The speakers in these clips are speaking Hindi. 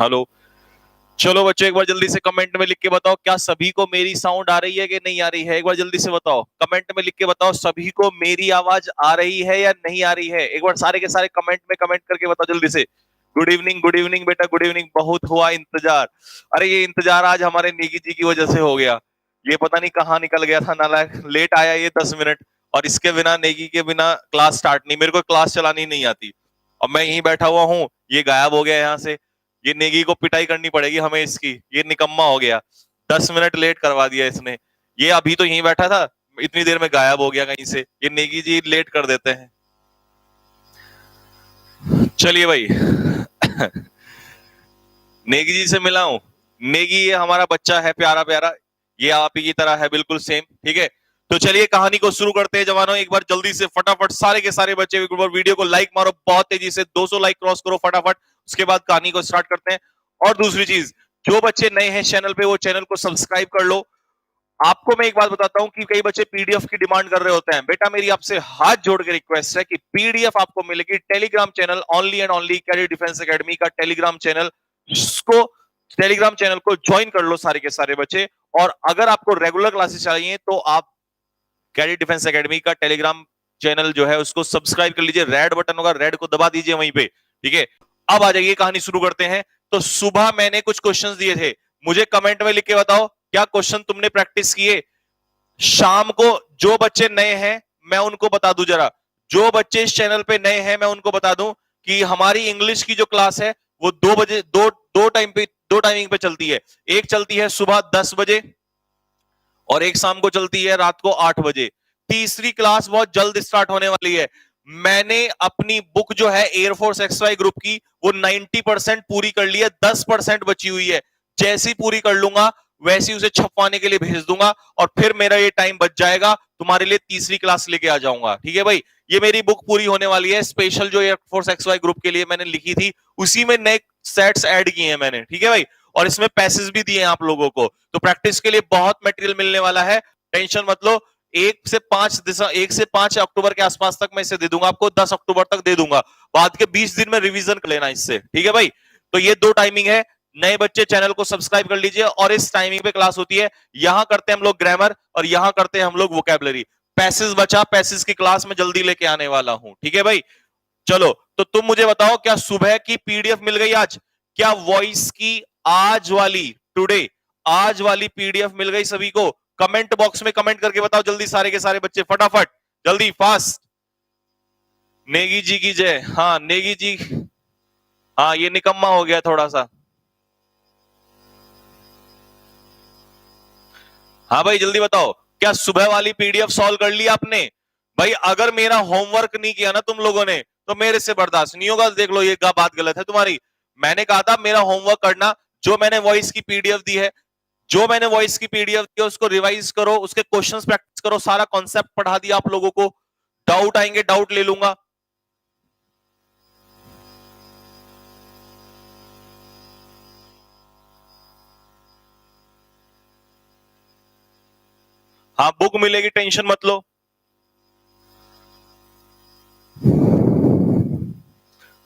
हेलो। चलो बच्चों, एक बार जल्दी से कमेंट में लिख के बताओ, क्या सभी को मेरी साउंड आ रही है कि नहीं आ रही है? एक बार जल्दी से बताओ, कमेंट में लिख के बताओ, सभी को मेरी आवाज आ रही है या नहीं आ रही है? एक बार सारे के सारे कमेंट में कमेंट करके बताओ जल्दी से। गुड इवनिंग बेटा, गुड इवनिंग। बहुत हुआ इंतजार। अरे ये इंतजार आज हमारे नेगी जी की वजह से हो गया। ये पता नहीं कहाँ निकल गया था नालायक, लेट आया ये 10 मिनट। और इसके बिना, नेगी के बिना क्लास स्टार्ट नहीं। मेरे को क्लास चलानी नहीं आती और मैं यहीं बैठा हुआ हूँ, ये गायब हो गया यहाँ से। ये नेगी को पिटाई करनी पड़ेगी हमें इसकी, ये निकम्मा हो गया। 10 मिनट लेट करवा दिया इसने। ये अभी तो यहीं बैठा था, इतनी देर में गायब हो गया कहीं से। ये नेगी जी लेट कर देते हैं। चलिए भाई नेगी जी से मिला हूं। नेगी ये हमारा बच्चा है, प्यारा प्यारा। ये आप ही की तरह है, बिल्कुल सेम। ठीक है, तो चलिए कहानी को शुरू करते हैं जवानों। एक बार जल्दी से फटाफट सारे के सारे बच्चे वीडियो को लाइक मारो, बहुत तेजी से 200 लाइक क्रॉस करो फटाफट। उसके बाद कहानी को स्टार्ट करते हैं। और दूसरी चीज, जो बच्चे नए हैं चैनल पे, वो चैनल को सब्सक्राइब कर लो। आपको मैं एक बात बताता हूं कि कई बच्चे पीडीएफ की डिमांड कर रहे होते हैं। बेटा मेरी आपसे हाथ जोड़ के रिक्वेस्ट है कि पीडीएफ आपको मिलेगी Telegram channel, only and only Career Defence Academy का टेलीग्राम चैनल। इसको, टेलीग्राम चैनल को ज्वाइन कर लो सारे के सारे बच्चे। और अगर आपको रेगुलर क्लासेस चाहिए तो आप कैरियर डिफेंस एकेडमी का टेलीग्राम चैनल जो है उसको सब्सक्राइब कर लीजिए। रेड बटन होगा, रेड को दबा दीजिए वहीं पे। ठीक है, अब आ जाइए, कहानी शुरू करते हैं। तो सुबह मैंने कुछ क्वेश्चंस दिए थे, मुझे कमेंट में लिख के बताओ क्या क्वेश्चन तुमने प्रैक्टिस किए। शाम को जो बच्चे नए हैं मैं उनको बता दूं जरा, जो बच्चे इस चैनल पे नए हैं मैं उनको बता दूं कि हमारी इंग्लिश की जो क्लास है वो 2 बजे, दो टाइमिंग पे चलती है। एक चलती है सुबह 10 बजे और एक शाम को चलती है रात को 8 बजे। तीसरी क्लास बहुत जल्द स्टार्ट होने वाली है। मैंने अपनी बुक जो है एयरफोर्स एक्सवाई ग्रुप की, वो 90% पूरी कर ली है, 10% बची हुई है। जैसी पूरी कर लूंगा वैसी उसे छपवाने के लिए भेज दूंगा और फिर मेरा ये टाइम बच जाएगा, तुम्हारे लिए तीसरी क्लास लेके आ जाऊंगा। ठीक है भाई, ये मेरी बुक पूरी होने वाली है। स्पेशल जो एयरफोर्स एक्सवाई ग्रुप के लिए मैंने लिखी थी, उसी में नए सेट्स ऐड किए हैं मैंने। ठीक है भाई, और इसमें पैसेज भी दिए हैं आप लोगों को, तो प्रैक्टिस के लिए बहुत मटेरियल मिलने वाला है। टेंशन मत लो। 1 से 5 अक्टूबर के आसपास तक मैं इसे दे दूंगा आपको, 10 अक्टूबर तक दे दूंगा। बाद के 20 दिन में रिवीजन कर लेना इससे। ठीक है भाई, तो ये 2 टाइमिंग है। नए बच्चे चैनल को सब्सक्राइब कर लीजिए और इस टाइमिंग पे क्लास होती है। यहां करते हैं हम लोग ग्रामर और यहां करते हैं हम लोग वोकैबुलरी। पैसेज बचा, पैसेज की क्लास में जल्दी लेके आने वाला हूं। ठीक है भाई, चलो तो तुम मुझे बताओ, क्या सुबह की पीडीएफ मिल गई आज? क्या वॉइस की आज वाली, टुडे, आज वाली पीडीएफ मिल गई सभी को? कमेंट बॉक्स में कमेंट करके बताओ जल्दी, सारे के सारे बच्चे फटाफट, जल्दी फास्ट। नेगी जी की जय। हाँ नेगी जी, हाँ ये निकम्मा हो गया थोड़ा सा। हाँ भाई जल्दी बताओ, क्या सुबह वाली पीडीएफ सॉल्व कर ली आपने? भाई अगर मेरा होमवर्क नहीं किया ना तुम लोगों ने तो मेरे से बर्दाश्त नहीं होगा। देख लो ये बात गलत है तुम्हारी। मैंने कहा था मेरा होमवर्क करना, जो मैंने वॉइस की पीडीएफ दी है, जो मैंने वॉइस की पीडीएफ दी है उसको रिवाइज करो, उसके क्वेश्चंस प्रैक्टिस करो, सारा कॉन्सेप्ट पढ़ा दिया आप लोगों को। डाउट आएंगे डाउट ले लूंगा। हाँ बुक मिलेगी, टेंशन मत लो।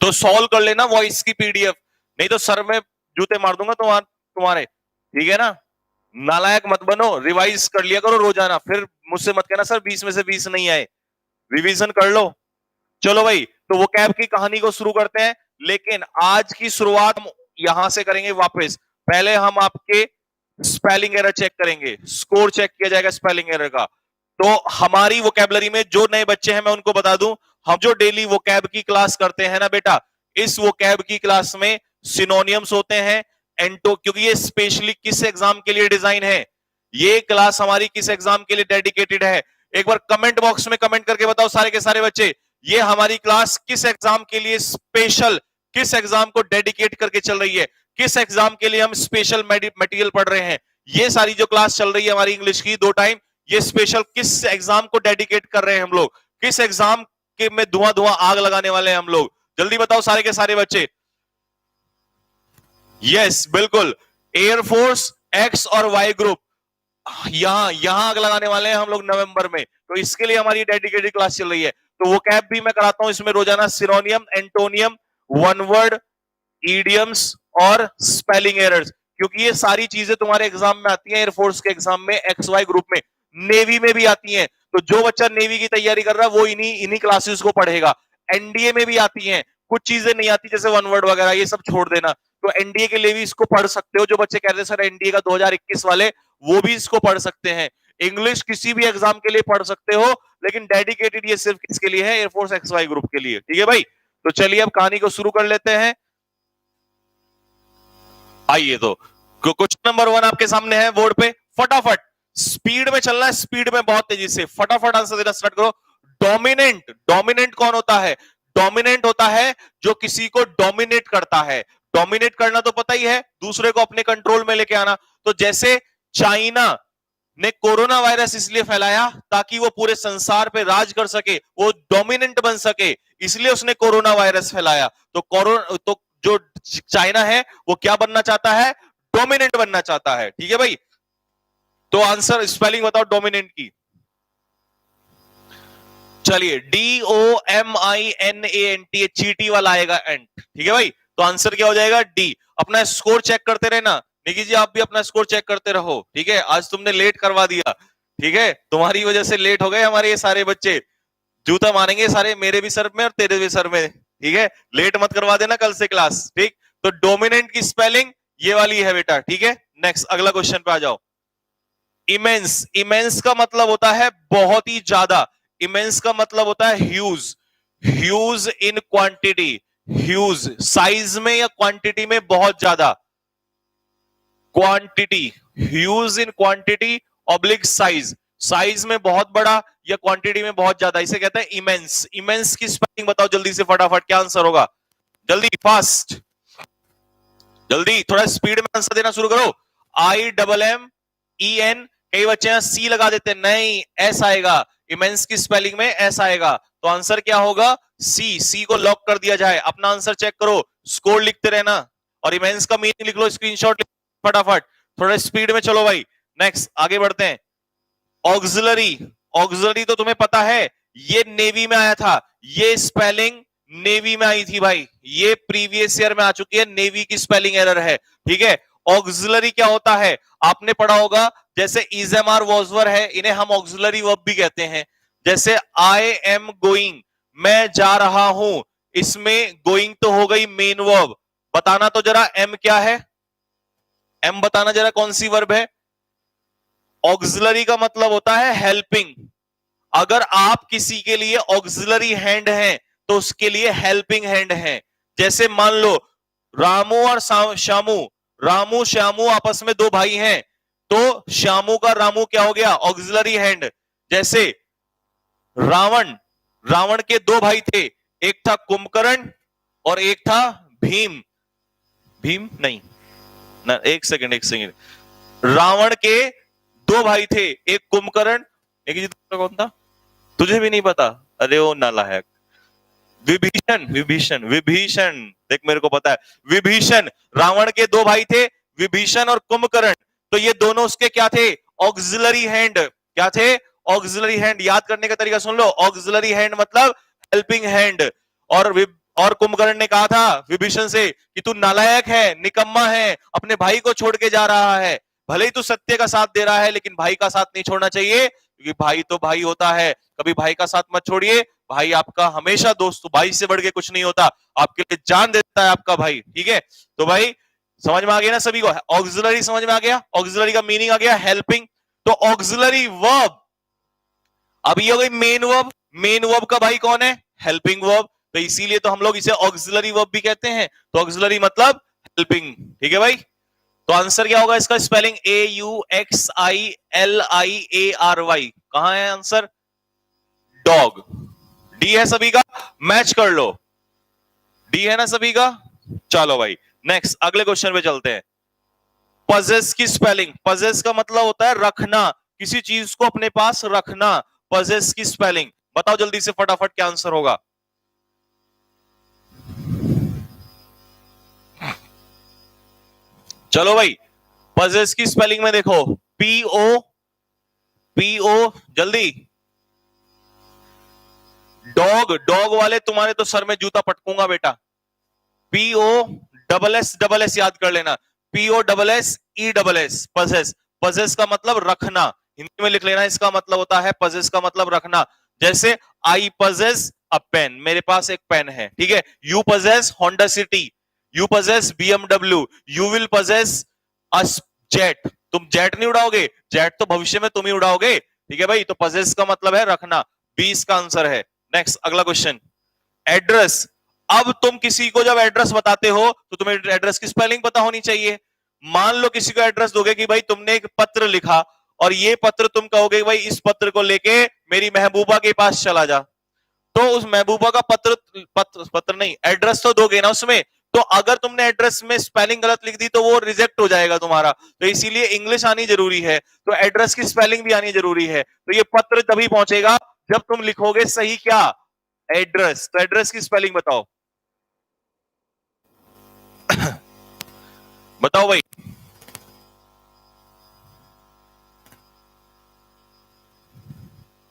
तो सॉल्व कर लेना वॉइस की पीडीएफ, नहीं तो सर में जूते मार दूंगा तुम्हारे। ठीक है ना, नालायक मत बनो, रिवाइज कर लिया करो रोजाना। फिर मुझसे मत कहना सर 20 में से 20 नहीं आए, रिवीजन कर लो। चलो भाई, तो वो कैब की कहानी को शुरू करते हैं। लेकिन आज की शुरुआत हम यहां से करेंगे वापस। पहले हम आपके स्पेलिंग एरर चेक करेंगे, स्कोर चेक किया जाएगा स्पेलिंग एरर का। तो हमारी वोकैबुलरी में जो नए बच्चे हैं मैं उनको बता दूं, हम जो डेली वोकैब की क्लास करते हैं ना बेटा, इस वोकैब की क्लास में सिनोनियम्स होते हैं, एंटो, क्योंकि ये स्पेशली किस एग्जाम के लिए डिजाइन है, ये क्लास हमारी किस एग्जाम के लिए डेडिकेटेड है। एक बार कमेंट बॉक्स में कमेंट करके बताओ सारे के सारे बच्चे, ये हमारी क्लास किस एग्जाम के लिए स्पेशल, किस एग्जाम को डेडिकेट करके चल रही है, किस एग्जाम के लिए हम स्पेशल मटेरियल पढ़ रहे हैं। ये सारी जो क्लास चल रही है हमारी इंग्लिश की 2 टाइम, ये स्पेशल किस एग्जाम को डेडिकेट कर रहे हैं हम लोग, किस एग्जाम के में धुआं धुआं आग लगाने वाले हैं हम लोग। जल्दी बताओ सारे के सारे बच्चे। यस बिल्कुल, एयरफोर्स एक्स और वाई ग्रुप, यहां आग लगाने वाले हैं हम लोग नवंबर में, तो इसके लिए हमारी डेडिकेटेड क्लास चल रही है। तो वो कैब भी मैं कराता हूं इसमें रोजाना, सिनोनियम, एंटोनियम, वन वर्ड, ईडियम्स और स्पेलिंग एरर्स, क्योंकि ये सारी चीजें तुम्हारे एग्जाम में आती हैं, एयरफोर्स के एग्जाम में, एक्स वाई ग्रुप में, नेवी में भी आती हैं। तो जो बच्चा नेवी की तैयारी कर रहा है वो इन्हीं इन्हीं क्लासेस को पढ़ेगा। एनडीए में भी आती हैं, कुछ चीजें नहीं आती जैसे वन वर्ड वगैरह, ये सब छोड़ देना। तो एनडीए के लिए भी इसको पढ़ सकते हो। जो बच्चे कहते हैं सर एनडीए का 2021 वाले, वो भी इसको पढ़ सकते हैं। इंग्लिश किसी भी एग्जाम के लिए पढ़ सकते हो, लेकिन डेडिकेटेड ये सिर्फ किसके लिए है? एयरफोर्स एक्स वाई ग्रुप के लिए। ठीक है भाई, तो चलिए अब कहानी को शुरू कर लेते हैं। आइए तो क्वेश्चन नंबर 1 आपके सामने है बोर्ड पे, फटाफट स्पीड में चलना है, स्पीड में बहुत तेजी से फटाफट आंसर देना स्टार्ट करो। डोमिनेंट, डोमिनेंट कौन होता है? डोमिनेंट होता है जो किसी को डोमिनेट करता है। डोमिनेट करना तो पता ही है, दूसरे को अपने कंट्रोल में लेके आना। तो जैसे चाइना ने कोरोना वायरस इसलिए फैलाया ताकि वो पूरे संसार पे राज कर सके, वो डोमिनेंट बन सके, इसलिए उसने कोरोना वायरस फैलाया। तो कोरोना, तो जो चाइना है वो क्या बनना चाहता है? डोमिनेंट बनना चाहता है। ठीक है भाई, तो आंसर स्पेलिंग बताओ डोमिनेंट की। चलिए DOMINANT, चीटी वाला आएगा एंट। ठीक है भाई, तो आंसर क्या हो जाएगा? डी। अपना स्कोर चेक करते रहना निकी जी, आप भी अपना स्कोर चेक करते रहो। ठीक है, आज तुमने लेट करवा दिया, ठीक है, तुम्हारी वजह से लेट हो गए हमारे ये सारे बच्चे। जूता मारेंगे सारे, मेरे भी सर में और तेरे भी सर में। ठीक है, लेट मत करवा देना कल से क्लास। ठीक, तो डोमिनेंट की स्पेलिंग ये वाली है बेटा। ठीक है, नेक्स्ट अगला क्वेश्चन पे आ जाओ। इमेंस, इमेंस का मतलब होता है बहुत ही ज्यादा। इमेंस का मतलब होता है huge, huge in quantity, huge size में या क्वांटिटी में बहुत ज्यादा। Quantity, huge in quantity oblique size, size में बहुत बड़ा या क्वांटिटी में बहुत ज्यादा, इसे कहते हैं इमेंस। इमेंस की स्पेलिंग बताओ जल्दी से फटाफट, क्या आंसर होगा? जल्दी, फास्ट, जल्दी, थोड़ा स्पीड में आंसर देना शुरू करो। IMMEN, कई बच्चे यहां सी लगा देते हैं, नहीं एस आएगा। इमेंस की स्पेलिंग में एस आएगा, तो आंसर क्या होगा? सी। सी को लॉक कर दिया जाए। अपना आंसर चेक करो, स्कोर लिखते रहना और इमेंस का मीनिंग लिख लो, स्क्रीनशॉट फटाफट, थोड़ा स्पीड में चलो भाई। नेक्स्ट आगे बढ़ते हैं। ऑक्सिलरी, ऑक्सिलरी तो तुम्हें पता है, ये नेवी में आया था, ये स्पेलिंग नेवी में आई थी भाई, ये प्रीवियस ईयर में आ चुकी है, नेवी की स्पेलिंग एरर है। ठीक है, ऑक्सिलरी क्या होता है? आपने पढ़ा होगा, जैसे इजएमआर वॉजवर है, इन्हें हम ऑक्सिलरी वर्ब भी कहते हैं। जैसे आई एम गोइंग, मैं जा रहा हूं, इसमें गोइंग तो हो गई मेन वर्ब। बताना तो जरा एम क्या है? एम बताना जरा कौन सी वर्ब है? ऑक्सिलरी का मतलब होता है हेल्पिंग। अगर आप किसी के लिए ऑक्सिलरी हैंड हैं तो उसके लिए हेल्पिंग हैंड है। जैसे मान लो रामू और श्यामू, रामू श्यामू आपस में दो भाई हैं, तो श्यामू का रामू क्या हो गया? Auxiliary hand. जैसे रावण, रावण के दो भाई थे, एक था कुंभकर्ण और एक था भीम। भीम नहीं ना, एक सेकंड एक सेकंड, रावण के दो भाई थे, एक कुंभकर्ण, एक दूसरा कौन था? तुझे भी नहीं पता? अरे वो नालायक, विभीषण, विभीषण, विभीषण, देख मेरे को पता है, विभीषण। रावण के दो भाई थे, विभीषण और कुंभकर्ण, तो ये दोनों उसके क्या थे? Auxiliary hand. क्या थे? Auxiliary hand. याद करने का तरीका सुन लो, ऑक्सिलरी हैंड मतलब हेल्पिंग हैंड। और कुंभकर्ण ने कहा था विभीषण से कि तू नालायक है, निकम्मा है, अपने भाई को छोड़ के जा रहा है। भले ही तू सत्य का साथ दे रहा है, लेकिन भाई का साथ नहीं छोड़ना चाहिए, क्योंकि भाई तो भाई होता है। कभी भाई का साथ मत छोड़िए, भाई आपका हमेशा दोस्त, भाई से बढ़ के कुछ नहीं होता, आपके लिए जान देता है आपका भाई। ठीक है, तो भाई समझ में आ गया ना सभी को? ऑक्सिलरी समझ में आ गया, ऑक्सिलरी का मीनिंग आ गया हेल्पिंग। तो ऑक्सिलरी वर्ब, अब ये हो गई मेन वर्ब। मेन वर्ब का भाई कौन है? हेल्पिंग वर्ब, तो इसीलिए तो हम लोग इसे ऑक्सिलरी वर्ब भी कहते हैं। तो ऑक्सिलरी मतलब हेल्पिंग। ठीक है भाई, तो आंसर क्या होगा इसका? Spelling AUXILIARY। कहां है आंसर? डॉग। डी है सभी का, मैच कर लो, डी है ना सभी का? चलो भाई नेक्स्ट अगले क्वेश्चन पे चलते हैं। पजेस की स्पेलिंग, पजेस का मतलब होता है रखना, किसी चीज को अपने पास रखना। पजेस की स्पेलिंग बताओ जल्दी से फटाफट, क्या आंसर होगा? चलो भाई, पजेस की स्पेलिंग में देखो, PO, PO, जल्दी। डॉग, डॉग वाले तुम्हारे तो सर में जूता पटकूंगा बेटा। PO डबल एस याद कर लेना, POSSESS, पजेस। पजेस का मतलब रखना, हिंदी में लिख लेना, इसका मतलब होता है पजेस का मतलब रखना। जैसे आई पजेस अ पेन, मेरे पास एक पेन है, ठीक है। You possess Honda city, you possess BMW, you will possess a jet, तुम जेट नहीं उड़ाओगे, जेट तो भविष्य में तुम ही उड़ाओगे, ठीक है भाई। तो पजेस का मतलब है रखना, 20 का आंसर है। नेक्स्ट अगला क्वेश्चन, एड्रेस। अब तुम किसी को जब एड्रेस बताते हो तो तुम्हें एड्रेस की स्पेलिंग पता होनी चाहिए। मान लो किसी को एड्रेस दोगे कि भाई तुमने एक पत्र लिखा और ये पत्र तुम कहोगे भाई इस पत्र को लेके मेरी महबूबा के पास चला जा, तो उस महबूबा का पत्र नहीं, एड्रेस तो दोगे ना उसमें। तो अगर तुमने एड्रेस में स्पेलिंग गलत लिख दी तो वो रिजेक्ट हो जाएगा तुम्हारा, तो इसीलिए इंग्लिश आनी जरूरी है, तो एड्रेस की स्पेलिंग भी आनी जरूरी है। तो ये पत्र तभी पहुंचेगा जब तुम लिखोगे सही क्या, एड्रेस। तो एड्रेस की स्पेलिंग बताओ। बताओ भाई।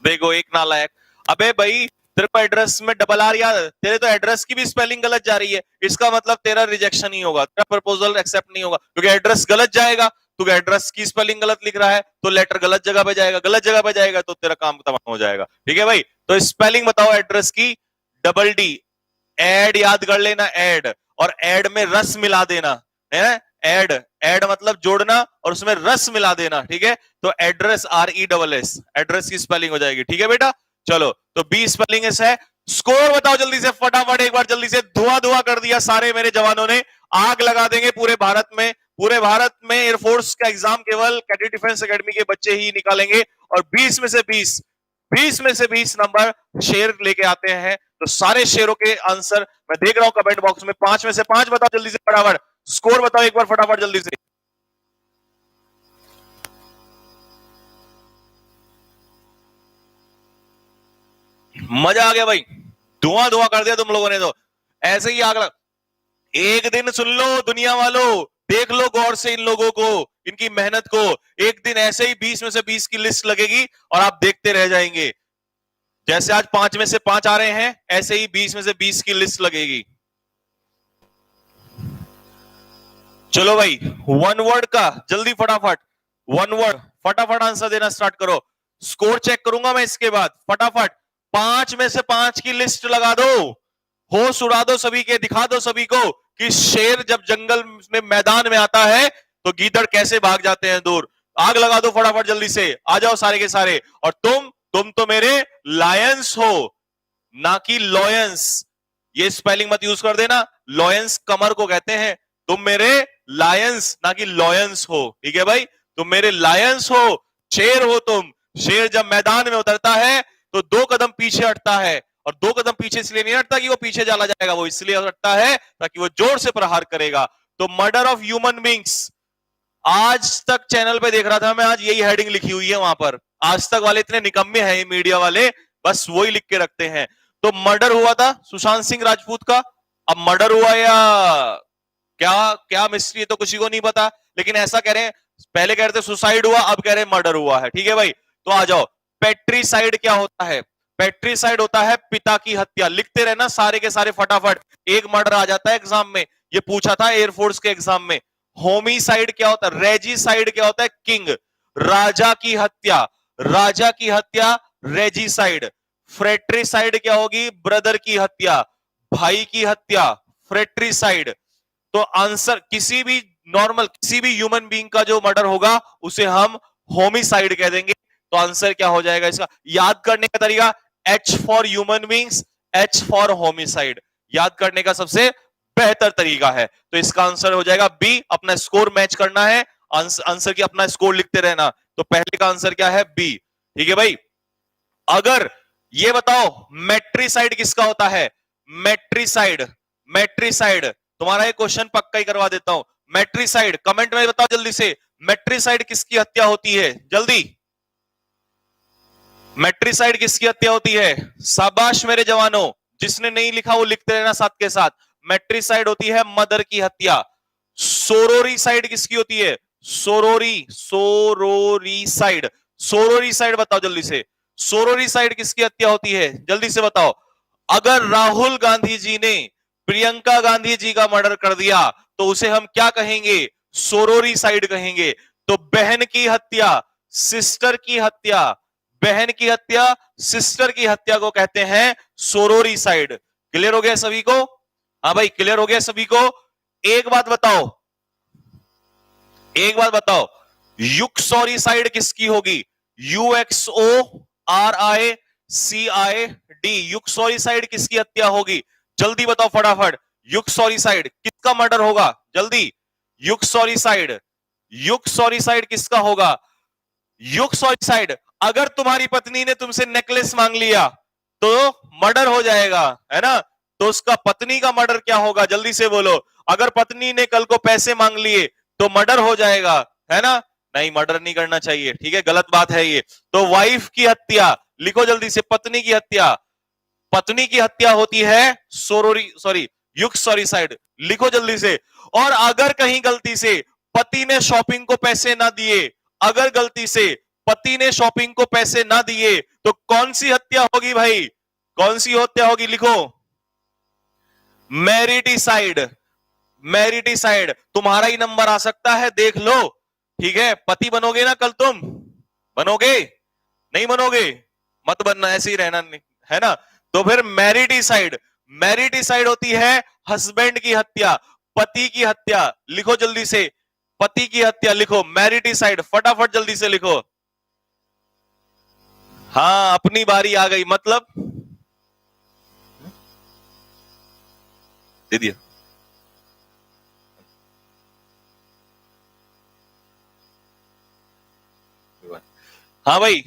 देखो एक नालायक, अबे भाई तेरे को एड्रेस में डबल आर याद, तेरे तो एड्रेस की भी स्पेलिंग गलत जा रही है, इसका मतलब तेरा रिजेक्शन ही होगा, तेरा प्रपोजल एक्सेप्ट नहीं होगा, क्योंकि एड्रेस गलत जाएगा। तू एड्रेस की स्पेलिंग गलत लिख रहा है तो लेटर गलत जगह पे जाएगा, गलत जगह पे जाएगा तो तेरा काम तमाम हो जाएगा, ठीक है भाई। तो स्पेलिंग बताओ एड्रेस की, डबल डी, एड याद कर लेना, एड, और एड में रस मिला देना है, एड, एड मतलब जोड़ना और उसमें रस मिला देना, ठीक है। तो एड्रेस RESS, एड्रेस की स्पेलिंग हो जाएगी, ठीक है बेटा। चलो तो बी स्पेलिंग एस है। स्कोर बताओ जल्दी से फटाफट, एक बार जल्दी से, धुआं धुआं कर दिया सारे मेरे जवानों ने, आग लगा देंगे पूरे भारत में। पूरे भारत में एयरफोर्स का एग्जाम केवल कैडेट डिफेंस एकेडमी के बच्चे ही निकालेंगे, और 20 में से 20 नंबर शेर लेके आते हैं। तो सारे शेरों के आंसर मैं देख रहा हूं कमेंट बॉक्स में, 5 में से 5 बताओ जल्दी से फटाफट, स्कोर बताओ एक बार फटाफट जल्दी से। मजा आ गया भाई, धुआं धुआं कर दिया तुम लोगों ने, तो ऐसे ही आग लग। एक दिन सुन लो दुनिया वालों, देख लो गौर से इन लोगों को, इनकी मेहनत को। एक दिन ऐसे ही 20 में से 20 की लिस्ट लगेगी और आप देखते रह जाएंगे। जैसे आज 5 में से 5 आ रहे हैं, ऐसे ही 20 में से 20 की लिस्ट लगेगी। चलो भाई, वन वर्ड का जल्दी फटाफट, वन वर्ड फटाफट आंसर देना स्टार्ट करो। स्कोर चेक करूंगा मैं इसके बाद, फटाफट 5 में से 5 की लिस्ट लगा दो, होश उड़ा दो सभी के, दिखा दो सभी को कि शेर जब जंगल में मैदान में आता है तो गीदड़ कैसे भाग जाते हैं दूर। आग लगा दो फटाफट जल्दी से, आ जाओ सारे के सारे। और तुम तो मेरे लायंस हो, ना कि लॉयंस, ये स्पेलिंग मत यूज कर देना, लॉयंस कमर को कहते हैं, तुम मेरे लायंस ना कि लॉयंस हो, ठीक है भाई। तुम मेरे लायंस हो, शेर हो तुम। शेर जब मैदान में उतरता है तो 2 कदम पीछे हटता है, और 2 कदम पीछे इसलिए नहीं हटता कि वो पीछे चला जाएगा, वो इसलिए हटता है ताकि वो जोर से प्रहार करेगा। तो मर्डर ऑफ ह्यूमन बींग्स, आज तक चैनल पे देख रहा था मैं, आज यही हेडिंग लिखी हुई है वहां पर। आज तक वाले इतने निकम्मे हैं ये मीडिया वाले, बस वही लिख के रखते हैं। तो मर्डर हुआ था सुशांत सिंह राजपूत का, अब मर्डर हुआ या क्या क्या मिस्ट्री है तो किसी को नहीं पता, लेकिन ऐसा कह रहे हैं, पहले कह रहे थे सुसाइड हुआ, अब कह रहे हैं मर्डर हुआ है, ठीक है भाई। तो आ जाओ, पेट्रीसाइड क्या होता है? पेट्रीसाइड होता है पिता की हत्या, लिखते रहना सारे के सारे फटाफट, एक मर्डर आ जाता है एग्जाम में, ये पूछा था एयरफोर्स के एग्जाम में। होमिसाइड क्या होता है? रेजिसाइड क्या होता है? किंग, राजा की हत्या, राजा की हत्या रेजिसाइड। फ्रेट्रीसाइड क्या होगी? ब्रदर की हत्या, भाई की हत्या, फ्रेट्रीसाइड। तो आंसर किसी भी नॉर्मल, किसी भी ह्यूमन बीइंग का जो मर्डर होगा उसे हम होमिसाइड कह देंगे। तो आंसर क्या हो जाएगा इसका? याद करने का तरीका, H for human beings, H for homicide, याद करने का सबसे बेहतर तरीका है। तो इसका आंसर हो जाएगा बी। अपना स्कोर मैच करना है, आंसर की अपना स्कोर लिखते रहना। तो पहले का आंसर क्या है? बी, ठीक है भाई। अगर ये बताओ मेट्रीसाइड किसका होता है? मेट्रीसाइड, मेट्रीसाइड तुम्हारा ये क्वेश्चन पक्का ही करवा देता हूं। मेट्रीसाइड कमेंट में बताओ जल्दी से, मेट्रीसाइड किसकी हत्या होती है? जल्दी, मेट्रीसाइड किसकी हत्या होती है? शाबाश मेरे जवानों, जिसने नहीं लिखा वो लिखते रहना साथ के साथ। मेट्रीसाइड होती है मदर की हत्या। सोरोरीसाइड किसकी होती है? सोरोरीसाइड, सोरोरीसाइड बताओ जल्दी से, सोरोरीसाइड किसकी हत्या होती है? जल्दी से बताओ। अगर राहुल गांधी जी ने प्रियंका गांधी जी का मर्डर कर दिया तो उसे हम क्या कहेंगे? सोरोरिसाइड कहेंगे। तो बहन की हत्या, सिस्टर की हत्या, बहन की हत्या, सिस्टर की हत्या को कहते हैं सोरोरिसाइड। क्लियर हो गया सभी को? हाँ भाई, क्लियर हो गया सभी को? एक बात बताओ, एक बात बताओ, यूक्सोरिसाइड किसकी होगी? UXORICID, यूक्सोरिसाइड किसकी हत्या होगी? जल्दी बताओ फटाफट। यूक्सोरिसाइड किसका मर्डर होगा? जल्दी। यूक्सोरिसाइड, यूक्सोरिसाइड किसका होगा? यूक्सोरिसाइड। अगर तुम्हारी पत्नी ने तुमसे नेकलेस मांग लिया तो मर्डर हो जाएगा, है ना? तो उसका पत्नी का मर्डर क्या होगा? जल्दी से बोलो। अगर पत्नी ने कल को पैसे मांग लिए तो मर्डर हो जाएगा, है ना? नहीं, मर्डर नहीं करना चाहिए, ठीक है, गलत बात है ये। तो वाइफ की हत्या लिखो जल्दी से, पत्नी की हत्या, पत्नी की हत्या होती है यूक्सोरिसाइड, लिखो जल्दी से। और अगर कहीं गलती से पति ने शॉपिंग को पैसे ना दिए, अगर गलती से पति ने शॉपिंग को पैसे ना दिए तो कौन सी हत्या होगी भाई? कौन सी हत्या होगी? लिखो, मैरिटिसाइड, मैरिटिसाइड। तुम्हारा ही नंबर आ सकता है, देख लो, ठीक है? पति बनोगे ना कल तुम? बनोगे? नहीं बनोगे? मत बनना, ऐसे ही रहना, है ना? तो फिर मैरिटिसाइड, मैरिटिसाइड होती है हस्बैंड की हत्या, पति की हत्या। लिखो जल्दी से, पति की हत्या लिखो, मैरिटिसाइड, फटाफट जल्दी से लिखो। हाँ, अपनी बारी आ गई, मतलब दे दिया। हाँ भाई,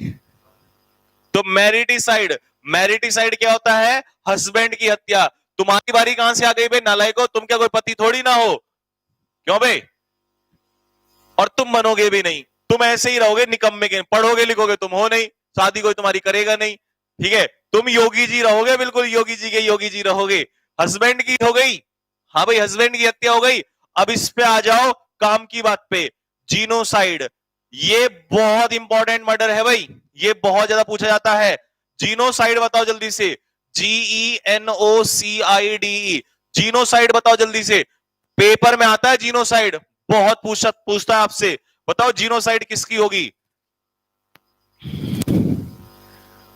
तो मैरिटिसाइड, मैरिटिसाइड क्या होता है? हस्बैंड की हत्या। तुम्हारी बारी कहां से आ गई भाई नालायको? तुम क्या कोई पति थोड़ी ना हो? क्यों भाई? और तुम बनोगे भी नहीं, तुम ऐसे ही रहोगे निकम्मे के, पढ़ोगे लिखोगे तुम हो नहीं, शादी कोई तुम्हारी करेगा नहीं, ठीक है? तुम योगी जी रहोगे, बिल्कुल योगी जी के योगी जी रहोगे। हस्बैंड की हो गई, हाँ भाई, हस्बैंड की हत्या हो गई। अब इस पे आ जाओ काम की बात पे, जीनोसाइड। ये बहुत इंपॉर्टेंट मर्डर है भाई, ये बहुत ज्यादा पूछा जाता है। जीनोसाइड बताओ जल्दी से, GENOCIDE, जीनोसाइड बताओ जल्दी से। पेपर में आता है जीनोसाइड, बहुत पूछता है आपसे। बताओ जीनोसाइड किसकी होगी?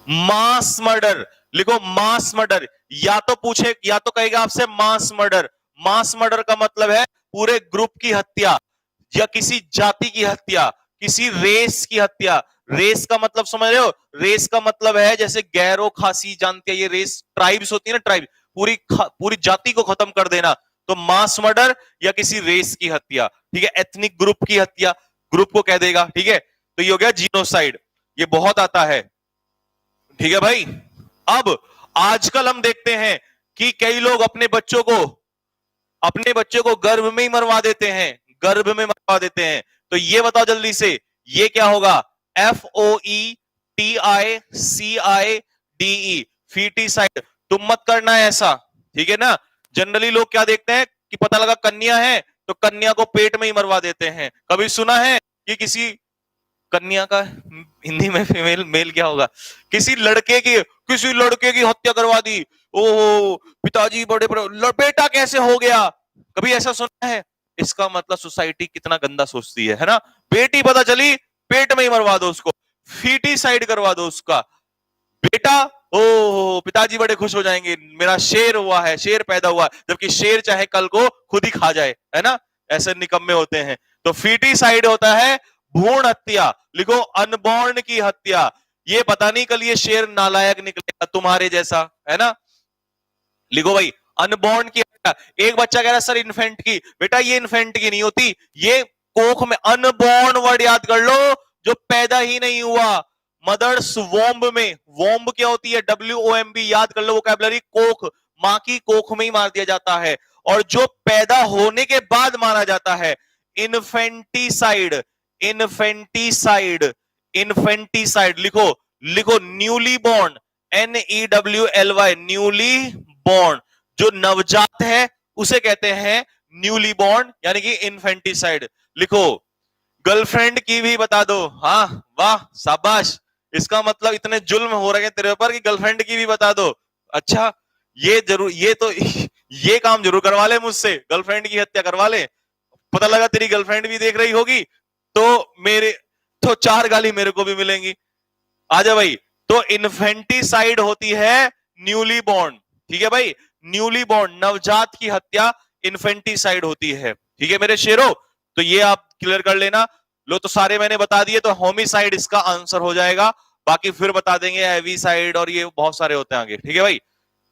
मास मर्डर, लिखो मास मर्डर। या तो पूछे, या तो कहेगा आपसे मास मर्डर। मास मर्डर का मतलब है पूरे ग्रुप की हत्या, या किसी जाति की हत्या, किसी रेस की हत्या। रेस का मतलब समझ रहे हो? रेस का मतलब है जैसे गैरो खासी, जानते हैं ये रेस, ट्राइब्स होती है ना, ट्राइब, पूरी जाति को खत्म कर देना। तो मास मर्डर या किसी रेस की हत्या, ठीक है? एथनिक ग्रुप की हत्या, ग्रुप को कह देगा, ठीक है? तो ये हो गया जीनोसाइड, ये बहुत आता है, ठीक है भाई? अब आजकल हम देखते हैं कि कई लोग अपने बच्चे को गर्भ में ही मरवा देते हैं, गर्भ में मरवा देते हैं। तो ये बताओ जल्दी से, ये क्या होगा? FOETICIDE, foeticide. तुम मत करना है ऐसा, ठीक है ना? जनरली लोग क्या देखते हैं कि पता लगा कन्या है तो कन्या को पेट में ही मरवा देते हैं। कभी सुना है कि किसी कन्या का हिंदी में फीमेल मेल क्या होगा? किसी लड़के की हत्या करवा दी, ओहो पिताजी बड़े बड़े, बेटा कैसे हो गया? कभी ऐसा सुना है? इसका मतलब सोसाइटी कितना गंदा सोचती है ना? बेटी पता चली, पेट में ही मरवा दो उसको, फीटिसाइड करवा दो उसका बेटा। ओहो पिताजी बड़े खुश हो जाएंगे, मेरा शेर हुआ है, शेर पैदा हुआ है, जबकि शेर चाहे कल को खुद ही खा जाए, है ना? ऐसे निकम्मे होते हैं। तो फीटिसाइड होता है भ्रूण हत्या, लिखो अनबॉर्न की हत्या। ये पता नहीं कल ये शेर नालायक निकलेगा तुम्हारे जैसा, है ना? लिखो भाई, अनबॉर्न की हत्या। एक बच्चा कह रहा है सर इन्फेंट की, बेटा ये इन्फेंट की नहीं होती, ये कोख में, अनबॉर्न वर्ड याद कर लो, जो पैदा ही नहीं हुआ। मदर्स वोम्ब में, वोम्ब क्या होती है? WOMB, याद कर लो वोकैबुलरी, कोख, मां की कोख में ही मार दिया जाता है। और जो पैदा होने के बाद मारा जाता है, इन्फेंटिसाइड, इन्फेंटिसाइड, इन्फेंटिसाइड। लिखो, लिखो newly born, NEWLY, newly born, जो नवजात है उसे कहते हैं न्यूली बॉर्न, यानी कि इन्फेंटिसाइड। लिखो, गर्लफ्रेंड की भी बता दो। हाँ वाह शाबाश, इसका मतलब इतने जुल्म हो रहे हैं तेरे ऊपर कि गर्लफ्रेंड की भी बता दो। अच्छा, ये जरूर, ये काम जरूर करवा ले मुझसे, गर्लफ्रेंड की हत्या करवा ले। पता लगा तेरी गर्लफ्रेंड भी देख रही होगी तो मेरे तो 4 गाली मेरे को भी मिलेंगी। आजा भाई। तो इन्फेंटिसाइड होती है न्यूली बॉर्न, ठीक है भाई, न्यूली बॉर्न नवजात की हत्या इन्फेंटिसाइड होती है, ठीक है मेरे शेरों। तो ये आप क्लियर कर लेना। लो तो सारे मैंने बता दिए, तो होमिसाइड इसका आंसर हो जाएगा। बाकी फिर बता देंगे एविसाइड और ये बहुत सारे होते हैं आगे, ठीक है भाई।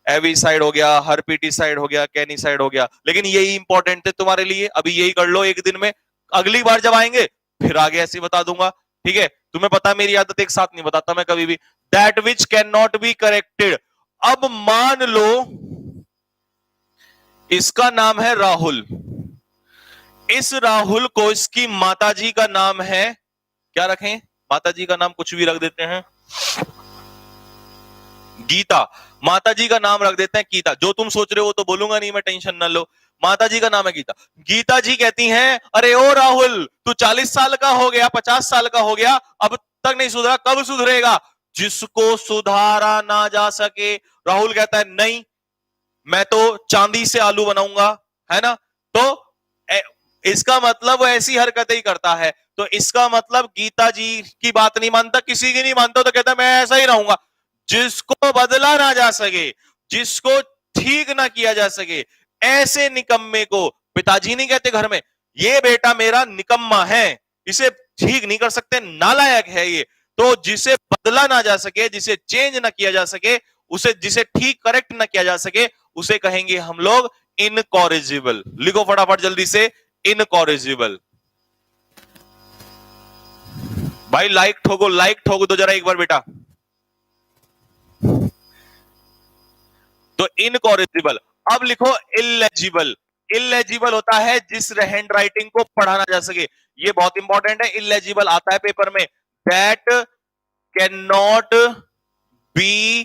एविसाइड हो गया, हर्पिटिसाइड हो गया, कैनिसाइड हो गया, लेकिन यही इंपॉर्टेंट थे तुम्हारे लिए, अभी यही कर लो एक दिन में। अगली बार जब आएंगे फिर आगे ऐसे ही बता दूंगा, ठीक है। तुम्हें पता मेरी आदत एक साथ नहीं बताता मैं कभी भी। That which can not be corrected. अब मान लो इसका नाम है राहुल, इस राहुल को इसकी माताजी का नाम है, क्या रखें, माताजी का नाम कुछ भी रख देते हैं, गीता। माताजी का नाम रख देते हैं गीता। जो तुम सोच रहे हो तो बोलूंगा नहीं मैं, टेंशन ना लो। माताजी का नाम है गीता। गीता जी कहती हैं, अरे ओ राहुल, तू 40 साल का हो गया, 50 साल का हो गया, अब तक नहीं सुधरा, कब सुधरेगा? जिसको सुधारा ना जा सके। राहुल कहता है नहीं, मैं तो चांदी से आलू बनाऊंगा, है ना। तो इसका मतलब वो ऐसी हरकतें ही करता है। तो इसका मतलब गीता जी की बात नहीं मानता, किसी की नहीं मानता, तो कहता मैं ऐसा ही रहूंगा। जिसको बदला ना जा सके, जिसको ठीक ना किया जा सके, ऐसे निकम्मे को पिताजी नहीं कहते घर में, ये बेटा मेरा निकम्मा है, इसे ठीक नहीं कर सकते, नालायक है ये। तो जिसे बदला ना जा सके, जिसे चेंज ना किया जा सके, उसे जिसे ठीक करेक्ट ना किया जा सके, उसे कहेंगे हम लोग इनकॉरिजिबल। लिखो फटाफट जल्दी से, इनकॉरिजिबल। भाई लाइक ठोको दो जरा एक बार बेटा। तो इनकॉरिजिबल। अब लिखो इलेजिबल। इलेजिबल होता है जिस हैंड राइटिंग को पढ़ा ना जा सके, ये बहुत इंपॉर्टेंट है। इलेजिबल आता है पेपर में, that can not be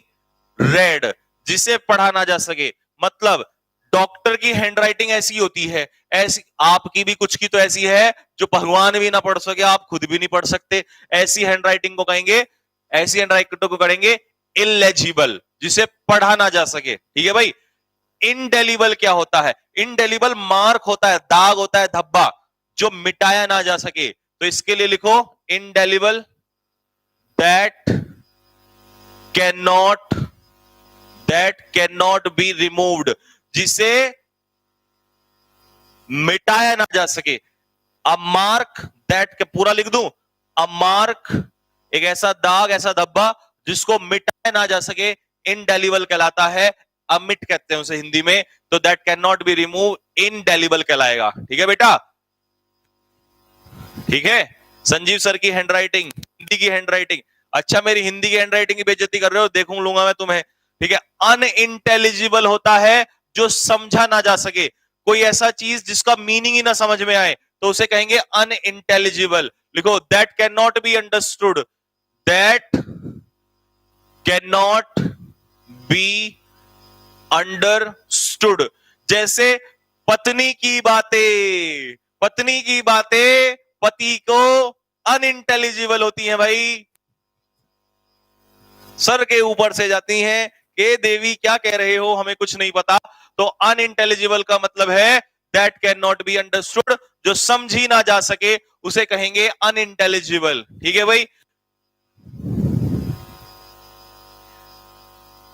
red, जिसे पढ़ा ना जा सके। मतलब डॉक्टर की हैंडराइटिंग ऐसी होती है, ऐसी आपकी भी कुछ की तो ऐसी है जो भगवान भी ना पढ़ सके, आप खुद भी नहीं पढ़ सकते। ऐसी हैंडराइटिंग को कहेंगे, ऐसी हैंडराइटिंग को करेंगे इलेजिबल, जिसे पढ़ा ना जा सके, ठीक है भाई। इनडेलिबल क्या होता है? इनडेलिबल मार्क होता है, दाग होता है, धब्बा, जो मिटाया ना जा सके। तो इसके लिए लिखो indelible, that can not be removed, जिसे मिटाया ना जा सके। अ मार्क, दैट के पूरा लिख दूं, अ मार्क एक ऐसा दाग, ऐसा धब्बा जिसको मिटाया ना जा सके, इनडेलिबल कहलाता है। अमिट कहते हैं उसे हिंदी में। तो that can not be remove, indelible कहलाएगा, ठीक है बेटा, ठीक है। संजीव सर की हैंडराइटिंग, हिंदी की हैंडराइटिंग। अच्छा मेरी हिंदी की हैंडराइटिंग की बेइज्जती कर रहे हो, देखूं लूंगा मैं तुम्हें, ठीक है। अनइंटेलिजिबल होता है जो समझा ना जा सके, कोई ऐसा चीज जिसका मीनिंग ही ना समझ में आए, तो उसे कहेंगे अनइंटेलिजिबल। लिखो that can not be understood, that can not be understood. जैसे पत्नी की बातें, पत्नी की बातें पति को अनइंटेलिजिबल होती हैं भाई, सर के ऊपर से जाती हैं कि देवी क्या कह रहे हो, हमें कुछ नहीं पता। तो अनइंटेलिजिबल का मतलब है that can not be understood, जो समझी ना जा सके उसे कहेंगे अनइंटेलिजिबल, ठीक है भाई।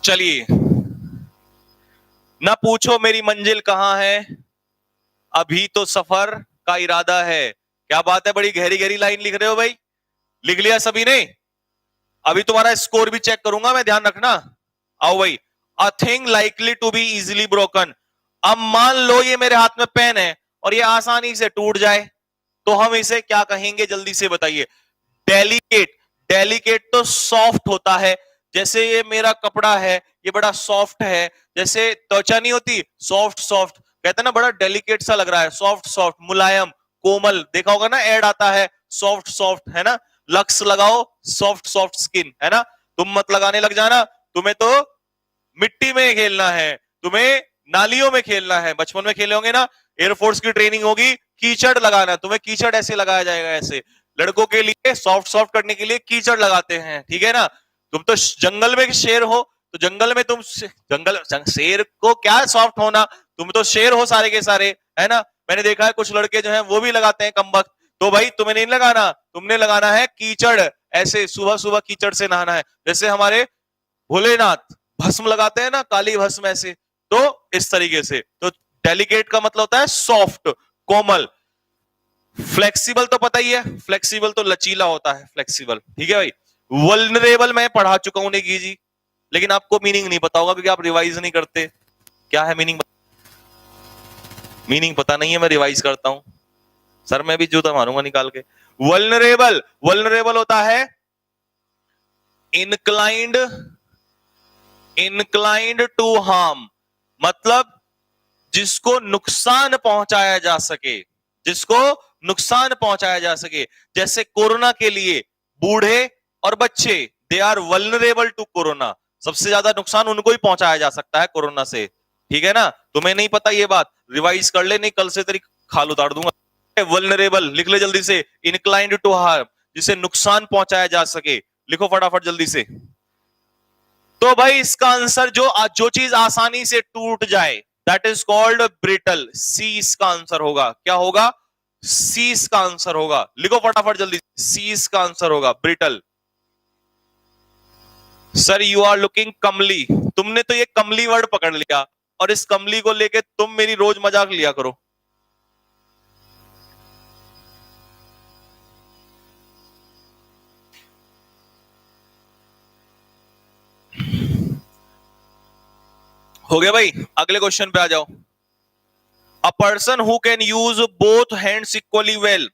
चलिए, ना पूछो मेरी मंजिल कहां है, अभी तो सफर का इरादा है। क्या बात है, बड़ी गहरी गहरी लाइन लिख रहे हो भाई, लिख लिया सभी ने? अभी तुम्हारा स्कोर भी चेक करूंगा मैं, ध्यान रखना। आओ भाई, a thing likely to be easily broken. अब मान लो ये मेरे हाथ में पेन है और ये आसानी से टूट जाए, तो हम इसे क्या कहेंगे, जल्दी से बताइए। डेलिकेट। डेलिकेट तो सॉफ्ट होता है, जैसे ये मेरा कपड़ा है, ये बड़ा सॉफ्ट है, जैसे त्वचा नहीं होती सॉफ्ट सॉफ्ट, कहते हैं ना बड़ा डेलिकेट सा लग रहा है, सॉफ्ट सॉफ्ट, मुलायम, कोमल। देखा होगा ना ऐड आता है सॉफ्ट सॉफ्ट, है ना। लक्स लगाओ, सॉफ्ट सॉफ्ट स्किन, है ना। तुम मत लगाने लग जाना, तुम्हें तो मिट्टी में खेलना है, तुम्हें नालियों में खेलना है। बचपन में खेले होंगे ना, एयरफोर्स की ट्रेनिंग होगी, कीचड़ लगाना, तुम्हें कीचड़ ऐसे लगाया जाएगा, ऐसे। लड़कों के लिए सॉफ्ट सॉफ्ट करने के लिए कीचड़ लगाते हैं, ठीक है ना। तुम तो जंगल में शेर हो, तो जंगल में तुम जंगल शेर को क्या सॉफ्ट होना, तुम तो शेर हो सारे के सारे, है ना। मैंने देखा है कुछ लड़के जो हैं वो भी लगाते हैं कमबख्त। तो भाई तुम्हें नहीं लगाना, तुमने लगाना है कीचड़, ऐसे सुबह सुबह कीचड़ से नहाना है, जैसे हमारे भोलेनाथ भस्म लगाते हैं ना, काली भस्म ऐसे, तो इस तरीके से। तो डेलिकेट का मतलब होता है सॉफ्ट, कोमल। फ्लेक्सिबल तो पता ही है, फ्लेक्सिबल तो लचीला होता है, फ्लेक्सिबल, ठीक है भाई। वल्नरेबल मैं पढ़ा चुका हूं नेगी जी, लेकिन आपको मीनिंग नहीं पता होगा क्योंकि आप रिवाइज नहीं करते। क्या है मीनिंग? मीनिंग पता नहीं है, मैं रिवाइज करता हूं। सर मैं भी जूता मारूंगा निकाल के। वल्नरेबल, वल्नरेबल होता है इनक्लाइंड, इनक्लाइंड टू हार्म, मतलब जिसको नुकसान पहुंचाया जा सके, जिसको नुकसान पहुंचाया जा सके। जैसे कोरोना के लिए बूढ़े और बच्चे, they are vulnerable to corona, सबसे ज्यादा नुकसान उनको ही पहुंचाया जा सकता है कोरोना से, ठीक है ना। तुम्हें नहीं पता ये बात, रिवाइज कर ले, नहीं कल से तेरी खाल उतार दूंगा। वल्नरेबल लिख ले जल्दी से, इनक्लाइंड टू हार्म, जिसे नुकसान पहुंचाया जा सके, लिखो फटाफट जल्दी से। तो भाई इसका आंसर जो चीज आसानी से टूट जाए, दैट इज कॉल्ड ब्रिटल। सी इसका आंसर होगा। क्या होगा? सी इसका आंसर होगा। लिखो फटाफट जल्दी, सी इसका आंसर होगा, brittle. Sir you are looking comely, तुमने तो ये कमली वर्ड पकड़ लिया, और इस कमली को लेके तुम मेरी रोज मजाक लिया करो। हो गया भाई, अगले क्वेश्चन पे आ जाओ। A person who can use both hands equally well.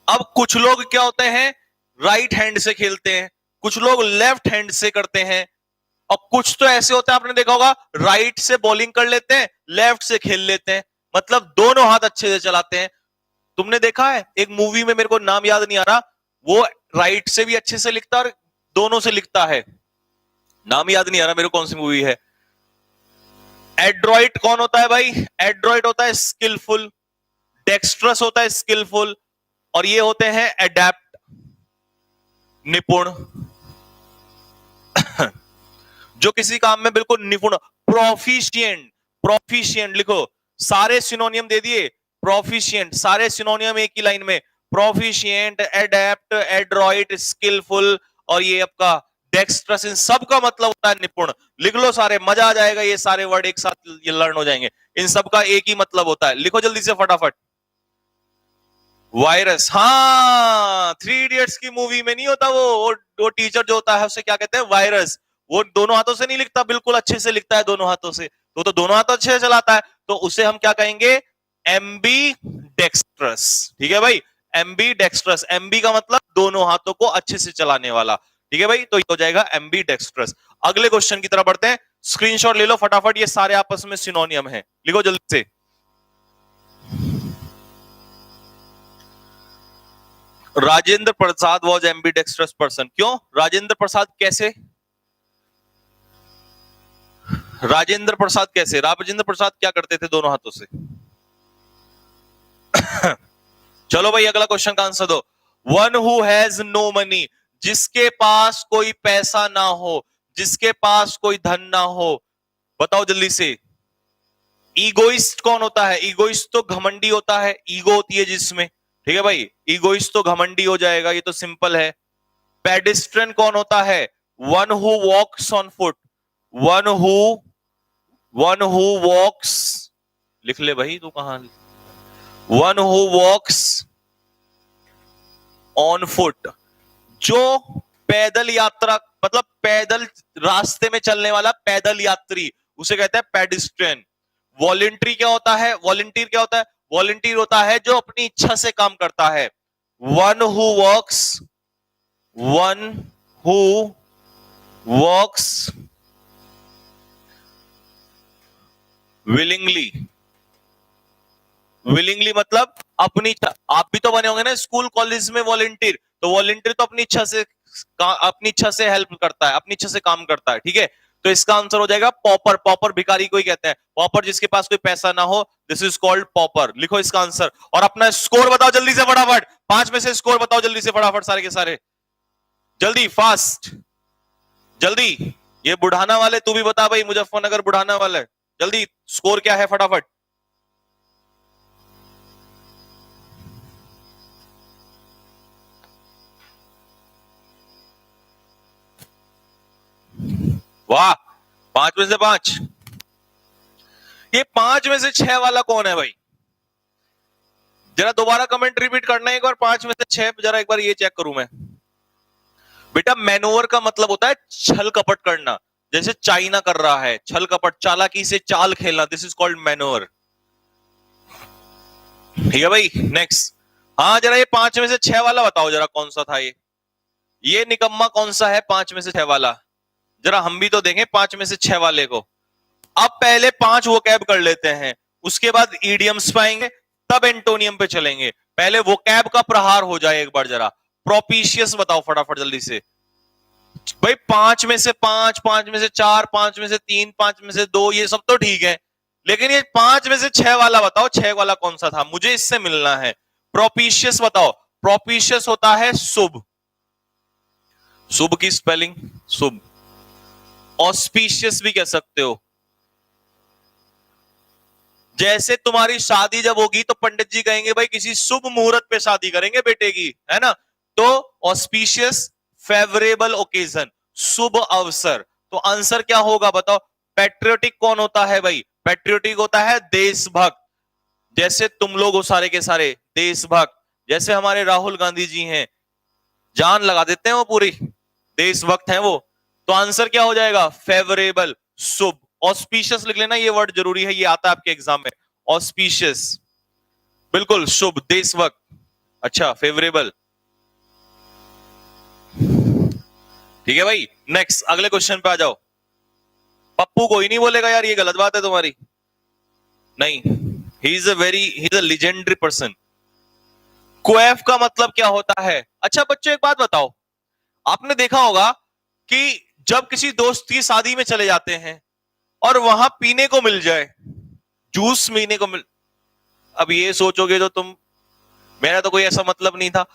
अब कुछ लोग क्या होते हैं, राइट हैंड से खेलते हैं, कुछ लोग लेफ्ट हैंड से करते हैं, और कुछ तो ऐसे होते हैं, आपने देखा होगा, राइट से बॉलिंग कर लेते हैं, लेफ्ट से खेल लेते हैं, मतलब दोनों हाथ अच्छे से चलाते हैं। तुमने देखा है एक मूवी में, मेरे को नाम याद नहीं आ रहा, वो राइट से भी अच्छे से लिखता है और दोनों से लिखता है, नाम याद नहीं आ रहा मेरे को कौन सी मूवी है। एड्रॉइट कौन होता है भाई? एड्रॉइट होता है स्किलफुल, डेक्स्ट्रस होता है स्किलफुल, और ये होते हैं एडेप्ट, निपुण। जो किसी काम में बिल्कुल निपुण। प्रोफिशिएंट, प्रोफिशिएंट लिखो, सारे सिनोनियम दे दिए, प्रोफिशिएंट, सारे सिनोनियम एक ही लाइन में, प्रोफिशिएंट, एडेप्ट, एड्रॉइट, स्किलफुल, और ये आपका डेक्स्ट्रस, इन सब का मतलब होता है निपुण। लिख लो सारे, मजा आ जाएगा, ये सारे वर्ड एक साथ ये लर्न हो जाएंगे। इन सब का एक ही मतलब होता है, लिखो जल्दी से फटाफट। वायरस, हाँ, थ्री इडियट्स की मूवी में नहीं होता वो टीचर जो होता है उसे क्या कहते हैं? वायरस। वो दोनों हाथों से नहीं लिखता, बिल्कुल अच्छे से लिखता है दोनों हाथों से, तो दोनों हाथों अच्छे से चलाता है, तो उसे हम क्या कहेंगे? एम्बी डेक्स्ट्रस, ठीक है भाई, एम्बी डेक्स्ट्रस। एम्बी का मतलब दोनों हाथों को अच्छे से चलाने वाला, ठीक है भाई, तो ये हो जाएगा एम्बी डेक्स्ट्रस। अगले क्वेश्चन की तरफ बढ़ते हैं, स्क्रीनशॉट ले लो फटाफट, ये सारे आपस में सिनोनियम है, लिखो जल्दी से। Rajendra Prasad was ambidextrous person. क्यों राजेंद्र प्रसाद? कैसे राजेंद्र प्रसाद कैसे? राजेंद्र प्रसाद क्या करते थे दोनों हाथों से? चलो भाई अगला क्वेश्चन का आंसर दो। One who has no money, जिसके पास कोई पैसा ना हो, जिसके पास कोई धन ना हो, बताओ जल्दी से। ईगोइस्ट कौन होता है? ईगोइस्ट तो घमंडी होता है, ईगो होती है जिसमें, ठीक है भाई, ईगोइस्ट तो घमंडी हो जाएगा, ये तो सिंपल है। पेडिस्ट्रियन कौन होता है? One who walks on foot, one who walks, लिख ले भाई तू कहां, one who walks on foot, जो पैदल यात्रा, मतलब पैदल रास्ते में चलने वाला पैदल यात्री, उसे कहते हैं पेडिस्ट्रियन। वॉलंटरी क्या होता है? वॉलंटियर क्या होता है? वॉलंटियर होता है जो अपनी इच्छा से काम करता है। One who works, one who works willingly, willingly मतलब अपनी इच्छा। आप भी तो बने होंगे ना स्कूल कॉलेज में वॉलंटियर, तो वॉलंटियर तो अपनी इच्छा से, अपनी इच्छा से हेल्प करता है, अपनी इच्छा से काम करता है, ठीक है। तो इसका आंसर हो जाएगा पॉपर। पॉपर भिखारी को ही कहते हैं, पॉपर जिसके पास कोई पैसा ना हो, दिस इज कॉल्ड पॉपर। लिखो इसका आंसर, और अपना स्कोर बताओ जल्दी से फटाफट, 5 में से स्कोर बताओ जल्दी से फटाफट, सारे के सारे जल्दी, फास्ट, जल्दी। ये बुढ़ाना वाले तू भी बता भाई, मुजफ्फरनगर बुढ़ाना वाला है, जल्दी स्कोर क्या है फटाफट। वाह, 5 में से 5। ये 5 में से 6 वाला कौन है भाई? जरा दोबारा कमेंट रिपीट करना एक बार, 5 में से 6 जरा एक बार ये चेक करूं मैं। बेटा मैनोवर का मतलब होता है छल कपट करना, जैसे चाइना कर रहा है, छल कपट चालाकी से चाल खेलना, दिस इज कॉल्ड मैनोवर। ठीक है भाई, नेक्स्ट। हाँ जरा ये 5 में से 6 वाला बताओ जरा कौन सा था ये निकम्मा कौन सा है 5 में से 6 वाला? जरा हम भी तो देखें 5 में से 6 वाले को। अब पहले 5 वोकैब कर लेते हैं, उसके बाद ईडियम्स पाएंगे, तब एंटोनियम पे चलेंगे। पहले वोकैब का प्रहार हो जाए एक बार जरा। प्रोपिशियस बताओ फटाफट जल्दी से भाई। 5 में से 5, 5 में से 4, 5 में से 3, 5 में से 2, ये सब तो ठीक है, लेकिन ये 5 में से 6 वाला बताओ, 6 वाला कौन सा था? मुझे इससे मिलना है। प्रोपिशियस बताओ। प्रोपिशियस होता है शुभ। शुभ की स्पेलिंग शुभ। ऑस्पिशियस भी कह सकते हो। जैसे तुम्हारी शादी जब होगी तो पंडित जी कहेंगे भाई किसी शुभ मुहूर्त पे शादी करेंगे बेटे की, है ना? तो ऑस्पिशियस, फेवरेबल ओकेजन, शुभ अवसर। तो आंसर क्या होगा बताओ? पैट्रियोटिक कौन होता है भाई? पैट्रियोटिक होता है देशभक्त। जैसे तुम लोग हो सारे के सारे देशभक्त, जैसे हमारे राहुल गांधी जी हैं, जान लगा देते हैं वो पूरी, देशभक्त हैं वो। तो आंसर क्या हो जाएगा? फेवरेबल, शुभ। ऑस्पिशियस लिख लेना, ये वर्ड जरूरी है, ये आता है आपके एग्जाम में। ऑस्पिशियस बिल्कुल शुभ, देशभक्त। अच्छा फेवरेबल, ठीक है भाई। नेक्स्ट अगले क्वेश्चन पे आ जाओ। पप्पू कोई नहीं बोलेगा यार ये गलत बात है तुम्हारी, नहीं। He is a legendary person. क्वेफ का मतलब क्या होता है? अच्छा बच्चों एक बात बताओ, आपने देखा होगा कि जब किसी दोस्त की शादी में चले जाते हैं और वहां पीने को मिल जाए, जूस पीने को मिल, अब ये सोचोगे तो तुम, मेरा तो कोई ऐसा मतलब नहीं था,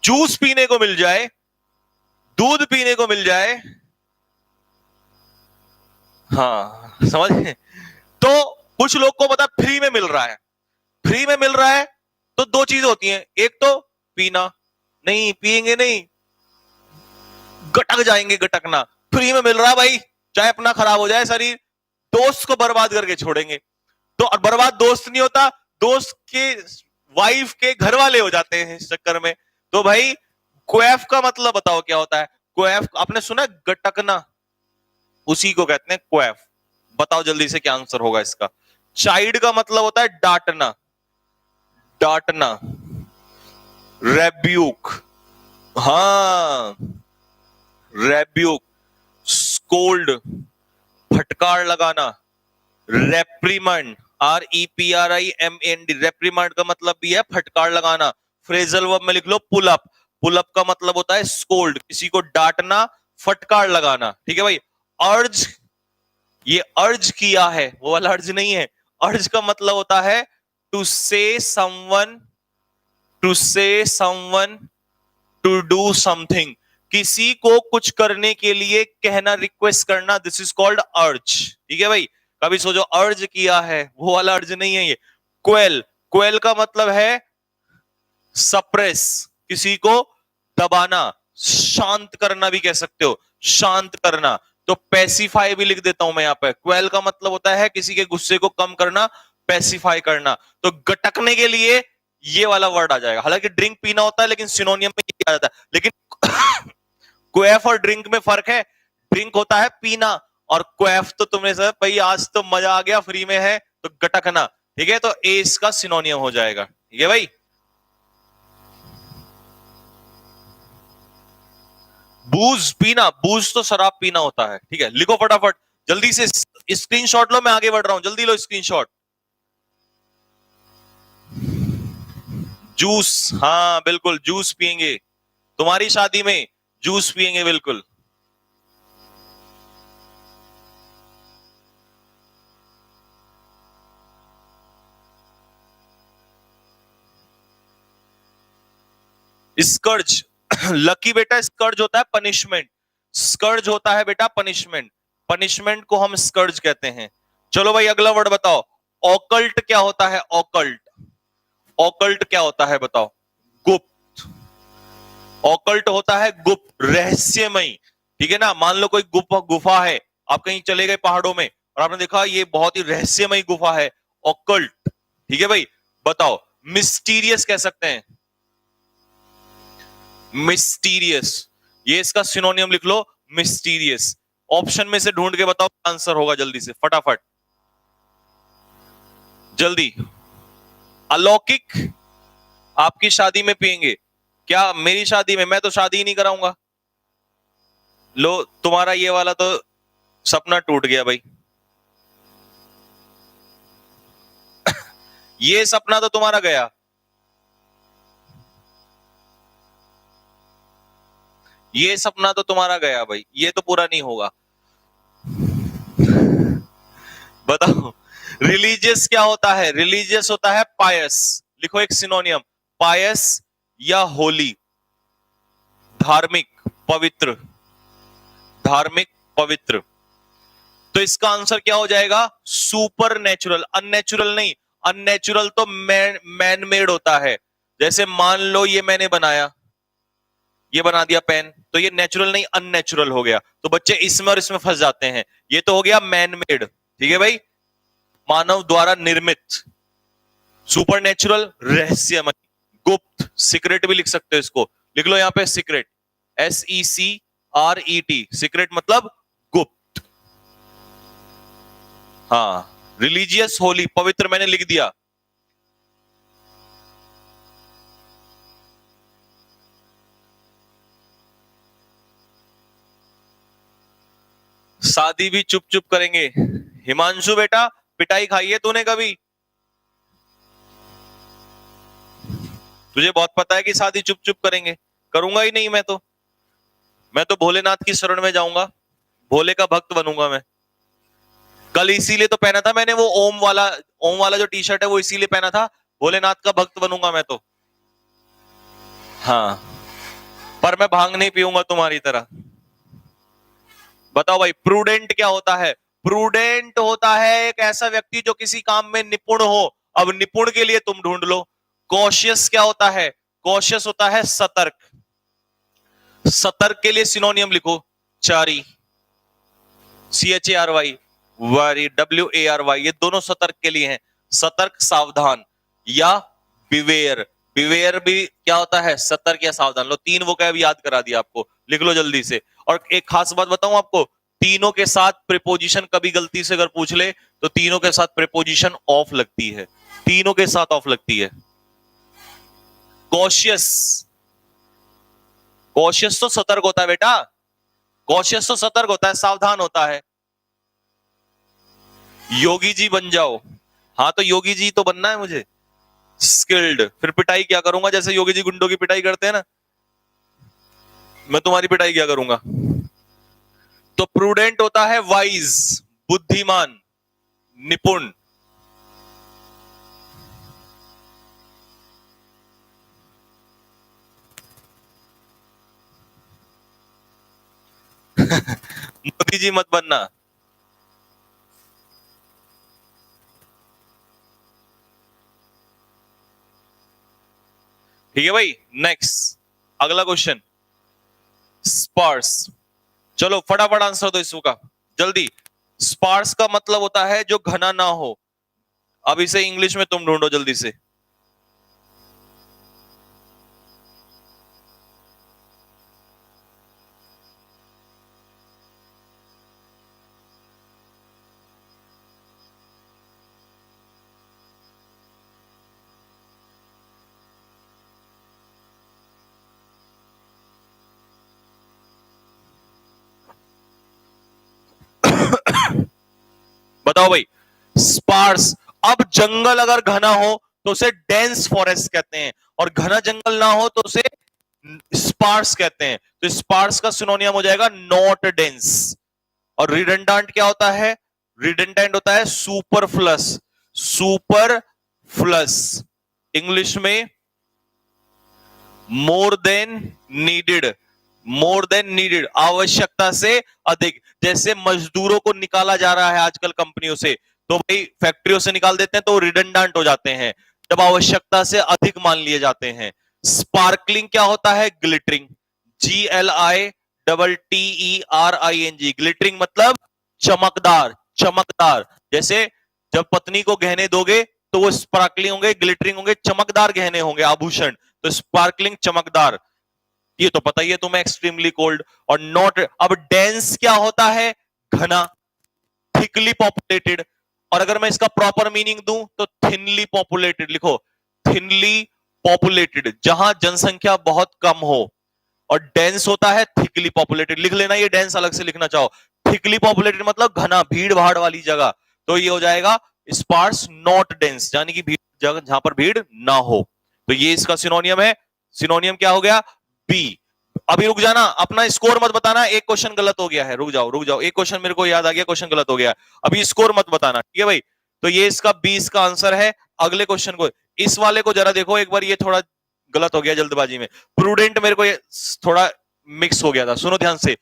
जूस पीने को मिल जाए, दूध पीने को मिल जाए, हाँ समझ। तो कुछ लोग को पता फ्री में मिल रहा है, फ्री में मिल रहा है तो दो चीज होती हैं, एक तो पीना, नहीं पिएंगे नहीं, गटक जाएंगे, गटकना। फ्री में मिल रहा है भाई, चाहे अपना खराब हो जाए शरीर, दोस्त को बर्बाद करके छोड़ेंगे। तो और बर्बाद दोस्त नहीं होता, दोस्त के वाइफ के घर वाले हो जाते हैं इस चक्कर में। तो भाई क्वेफ का मतलब बताओ क्या होता है? क्वेफ आपने सुना है गटकना, उसी को कहते हैं क्वेफ। बताओ जल्दी से क्या आंसर होगा इसका? चाइड का मतलब होता है डांटना, डांटना। रेब्यूक, हाँ रेब्यूक। स्कोल्ड, फटकार लगाना। रेप्रीमंड, REPRIMAND, रेप्रीमंड का मतलब भी है फटकार लगाना। फ्रेजल वर्ब में लिख लो पुल अप, पुल अप का मतलब होता है स्कोल्ड, किसी को डांटना, फटकार लगाना। ठीक है भाई। अर्ज, ये अर्ज किया है, वो वाला अर्ज नहीं है। अर्ज का मतलब होता है टू से समवन, टू से समवन टू डू समथिंग, किसी को कुछ करने के लिए कहना, रिक्वेस्ट करना, दिस इज कॉल्ड अर्ज। ठीक है भाई। कभी सोचो अर्ज किया है, वो वाला अर्ज नहीं है ये। क्वेल, क्वेल का मतलब है सप्रेस, किसी को दबाना, शांत करना भी कह सकते हो, शांत करना। तो पैसिफाई भी लिख देता हूं मैं यहां पे। क्वेल का मतलब होता है किसी के गुस्से को कम करना, पैसिफाई करना। तो गटकने के लिए ये वाला वर्ड आ जाएगा। हालांकि ड्रिंक पीना होता है लेकिन सिनोनियम में ये आ जाता है। लेकिन क्वेफ और ड्रिंक में फर्क है। ड्रिंक होता है पीना, और क्वेफ तो तुमने सर भाई आज तो मजा आ गया, फ्री में है तो गटकना। ठीक है, तो ए इसका सिनोनियम हो जाएगा। ठीक है भाई। बूज पीना, बूज तो शराब पीना होता है। ठीक है, लिखो फटाफट जल्दी से, स्क्रीनशॉट लो, मैं आगे बढ़ रहा हूं, जल्दी लो स्क्रीनशॉट। जूस, हाँ बिल्कुल जूस पिएंगे, तुम्हारी शादी में जूस पिएंगे बिल्कुल। स्कर्ज, लकी बेटा स्कर्ज होता है पनिशमेंट, स्कर्ज होता है बेटा पनिशमेंट, पनिशमेंट को हम स्कर्ज कहते हैं। चलो भाई अगला वर्ड बताओ, ऑकल्ट क्या होता है? ऑकल्ट, ऑकल्ट क्या होता है बताओ? गुप्त। ऑकल्ट होता है गुप्त, रहस्यमयी, ठीक है ना। मान लो कोई गुफा है, आप कहीं चले गए पहाड़ों में और आपने देखा ये बहुत ही रहस्यमयी गुफा है, ऑकल्ट, ठीक है भाई। बताओ, मिस्टीरियस कह सकते हैं, मिस्टीरियस, ये इसका सिनोनियम लिख लो, मिस्टीरियस। ऑप्शन में से ढूंढ के बताओ, आंसर होगा जल्दी से, फटाफट जल्दी। अलौकिक, आपकी शादी में पिएंगे क्या? मेरी शादी में? मैं तो शादी ही नहीं कराऊंगा। लो तुम्हारा ये वाला तो सपना टूट गया भाई। ये सपना तो तुम्हारा गया, ये सपना तो तुम्हारा गया भाई, ये तो पूरा नहीं होगा। बताओ, रिलीजियस क्या होता है? रिलीजियस होता है पायस, लिखो एक सिनोनियम, पायस या होली, धार्मिक, पवित्र, धार्मिक, पवित्र। तो इसका आंसर क्या हो जाएगा? सुपर नेचुरल, अननेचुरल नहीं। अननेचुरल तो मैन मेड होता है, जैसे मान लो ये मैंने बनाया, ये बना दिया पेन, तो ये नेचुरल नहीं अननेचुरल हो गया, तो बच्चे इसमें और इसमें फंस जाते हैं। ये तो हो गया मैन मेड, ठीक है भाई, मानव द्वारा निर्मित। सुपर नेचुरल, रहस्यमय, गुप्त, सीक्रेट भी लिख सकते हो इसको, लिख लो यहां पे सीक्रेट, SECRET, सीक्रेट मतलब गुप्त। हाँ, रिलीजियस, होली, पवित्र मैंने लिख दिया। शादी भी चुप चुप करेंगे। हिमांशु बेटा, पिटाई खाई है तूने कभी? तुझे बहुत पता है कि शादी चुप चुप करेंगे। करूंगा ही नहीं मैं तो भोलेनाथ की शरण में जाऊंगा, भोले का भक्त बनूंगा मैं। कल इसीलिए तो पहना था मैंने वो ओम वाला जो टी शर्ट है वो इसीलिए पहना था, भोलेनाथ का भक्त बनूंगा मैं तो। हाँ, पर मैं भांग नहीं पीऊंगा तुम्हारी तरह। बताओ भाई, प्रूडेंट क्या होता है? प्रूडेंट होता है एक ऐसा व्यक्ति जो किसी काम में निपुण हो। अब निपुण के लिए तुम ढूंढ लो। कॉशियस क्या होता है? कॉशियस होता है सतर्क, सतर्क के लिए सिनोनियम लिखो, चारी, CHARY, वारी, WARY, ये दोनों सतर्क के लिए हैं। सतर्क, सावधान, या बिवेयर, बिवेयर भी क्या होता है? सतर्क या सावधान। लो तीन वो क्या याद करा दिया आपको, लिख लो जल्दी से। और एक खास बात बताऊं आपको, तीनों के साथ प्रीपोजिशन कभी गलती से अगर पूछ ले तो तीनों के साथ प्रीपोजिशन ऑफ लगती है, तीनों के साथ ऑफ लगती है। कॉशियस, कॉशियस तो सतर्क होता है बेटा, कॉशियस तो सतर्क होता है, सावधान होता है। योगी जी बन जाओ, हाँ तो योगी जी तो बनना है मुझे। स्किल्ड, फिर पिटाई क्या करूंगा? जैसे योगी जी गुंडों की पिटाई करते हैं ना, मैं तुम्हारी पिटाई क्या करूंगा? तो प्रूडेंट होता है वाइज, बुद्धिमान, निपुण। मोदी जी मत बनना। ठीक है भाई, नेक्स्ट अगला क्वेश्चन, स्पार्स। चलो फटाफट आंसर दो इसका जल्दी। स्पार्स का मतलब होता है जो घना ना हो। अब इसे इंग्लिश में तुम ढूंढो जल्दी से। बताओ भाई, स्पार्स। अब जंगल अगर घना हो तो उसे डेंस फॉरेस्ट कहते हैं, और घना जंगल ना हो तो उसे स्पार्स कहते हैं। तो स्पार्स का सिनोनियम हो जाएगा नॉट डेंस। और रिडंडेंट क्या होता है? रिडंडेंट होता है सुपरफ्लस, सुपरफ्लस इंग्लिश में more than needed, more than needed, आवश्यकता से अधिक। जैसे मजदूरों को निकाला जा रहा है आजकल कंपनियों से, तो भाई फैक्ट्रियों से निकाल देते हैं तो रिडंडेंट हो जाते हैं, जब आवश्यकता से अधिक मान लिए जाते हैं। स्पार्कलिंग क्या होता है? ग्लिटरिंग, GLITTERING, ग्लिटरिंग मतलब चमकदार, चमकदार। जैसे जब पत्नी को गहने दोगे तो वो स्पार्कलिंग होंगे, ग्लिटरिंग होंगे, चमकदार गहने होंगे, आभूषण। तो स्पार्कलिंग चमकदार, ये तो पता ही है तुम्हें। एक्सट्रीमली कोल्ड और नॉट। अब डेंस क्या होता है? घना, थिकली पॉपुलेटेड। और अगर मैं इसका प्रॉपर मीनिंग दूं तो थिनली पॉपुलेटेड लिखो, थिनली पॉपुलेटेड, जहां जनसंख्या बहुत कम हो। और डेंस होता है थिकली पॉपुलेटेड, लिख लेना, ये डेंस अलग से लिखना चाहो। थिकली पॉपुलेटेड मतलब घना, भीड़ भाड़ वाली जगह, तो ये हो जाएगा स्पार्स नॉट डेंस, यानी कि भीड़, जगह जहां पर भीड़ ना हो। तो ये इसका सिनोनियम है। सिनोनियम क्या हो गया? बी। अभी रुक जाना, अपना स्कोर मत बताना, एक क्वेश्चन गलत हो गया है, रुक जाओ रुक जाओ, एक क्वेश्चन मेरे को याद आ गया, क्वेश्चन गलत हो गया, अभी स्कोर मत बताना, ठीक है भाई। तो ये इसका 20 का आंसर है। अगले क्वेश्चन को, इस वाले को जरा देखो एक बार, ये थोड़ा गलत हो गया जल्दबाजी में। प्रूडेंट मेरे को ये थोड़ा मिक्स हो गया था, सुनो ध्यान से।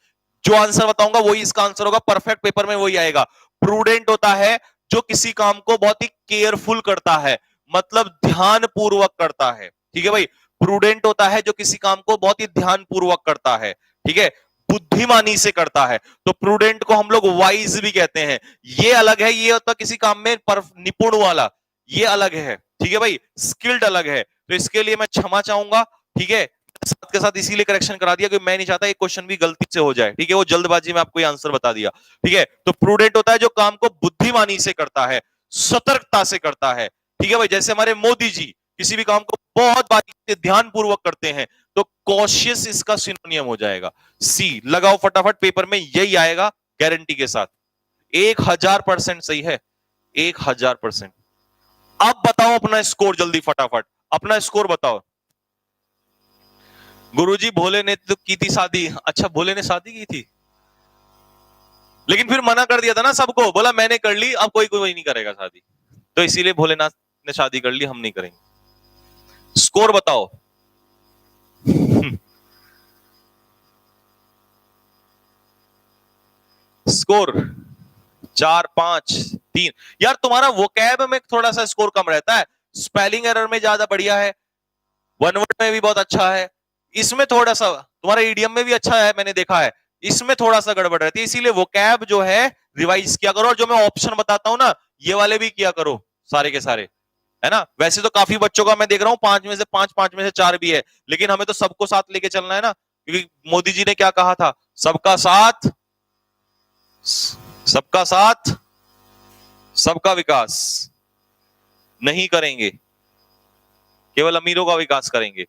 जो आंसर बताऊंगा वही इसका आंसर होगा, परफेक्ट पेपर में वही आएगा। प्रूडेंट होता है जो किसी काम को बहुत ही केयरफुल करता है, मतलब ध्यान पूर्वक करता है, ठीक है भाई। प्रूडेंट होता है जो किसी काम को बहुत ही ध्यान पूर्वक करता है, ठीक है, बुद्धिमानी से करता है। तो प्रूडेंट को हम लोग वाइज भी कहते हैं। ये अलग है, ये होता है किसी काम में निपुण वाला, ये अलग है, ठीक है भाई, स्किल्ड अलग है। तो इसके लिए मैं क्षमा चाहूंगा, ठीक है। साथ के साथ इसीलिए करेक्शन करा दिया कि मैं नहीं चाहता एक क्वेश्चन भी गलती से हो जाए, ठीक है, वो जल्दबाजी में आपको ये आंसर बता दिया, ठीक है। तो प्रूडेंट होता है जो काम को बुद्धिमानी से करता है, सतर्कता से करता है, ठीक है भाई। जैसे हमारे मोदी जी किसी भी काम को बहुत बारीकी से ध्यान पूर्वक करते हैं, तो कॉशियस इसका सिनोनियम हो जाएगा। सी लगाओ फटाफट, पेपर में यही आएगा गारंटी के साथ, 1000% सही है, 1000%। अब बताओ अपना स्कोर जल्दी फटाफट, अपना स्कोर बताओ। गुरुजी भोले ने तो की थी शादी। अच्छा, भोले ने शादी की थी, लेकिन फिर मना कर दिया था ना सबको, बोला मैंने कर ली, अब कोई कोई नहीं करेगा शादी, तो इसीलिए भोलेनाथ ने शादी कर ली, हम नहीं करेंगे। स्कोर बताओ। स्कोर 4 5 3। यार तुम्हारा वोकैब में थोड़ा सा स्कोर कम रहता है, स्पेलिंग एरर में ज्यादा बढ़िया है, वन वर्ड में भी बहुत अच्छा है, इसमें थोड़ा सा तुम्हारा ईडियम में भी अच्छा है, मैंने देखा है, इसमें थोड़ा सा गड़बड़ रहती है। इसीलिए वोकैब जो है रिवाइज किया करो, और जो मैं ऑप्शन बताता हूं ना, ये वाले भी किया करो, सारे के सारे, है ना। वैसे तो काफी बच्चों का मैं देख रहा हूं 5 में से 5, 5 में से 4 भी है, लेकिन हमें तो सबको साथ लेके चलना है ना, क्योंकि मोदी जी ने क्या कहा था, सबका साथ, सबका साथ, सबका विकास नहीं करेंगे, केवल अमीरों का विकास करेंगे।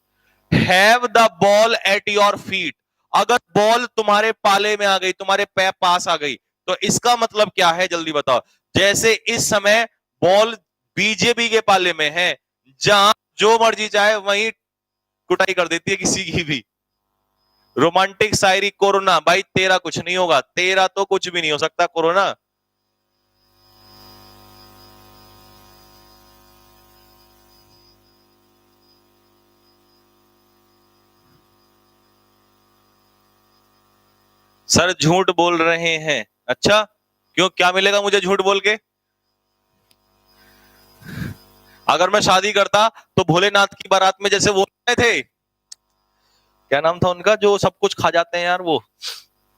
Have the ball at your feet, अगर बॉल तुम्हारे पाले में आ गई, तुम्हारे पैर पास आ गई, तो इसका मतलब क्या है जल्दी बताओ। जैसे इस समय बॉल बीजेपी के पाले में है, जहां जो मर्जी चाहे वहीं कुटाई कर देती है किसी की भी। रोमांटिक शायरी, कोरोना, भाई तेरा कुछ नहीं होगा, तेरा तो कुछ भी नहीं हो सकता कोरोना। सर झूठ बोल रहे हैं। अच्छा, क्यों, क्या मिलेगा मुझे झूठ बोल के? अगर मैं शादी करता तो भोलेनाथ की बारात में जैसे वो आए थे, क्या नाम था उनका, जो सब कुछ खा जाते हैं यार, वो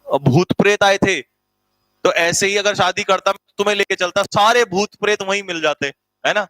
भूत प्रेत आए थे, तो ऐसे ही अगर शादी करता तुम्हें लेके चलता, सारे भूत प्रेत वहीं मिल जाते, है ना।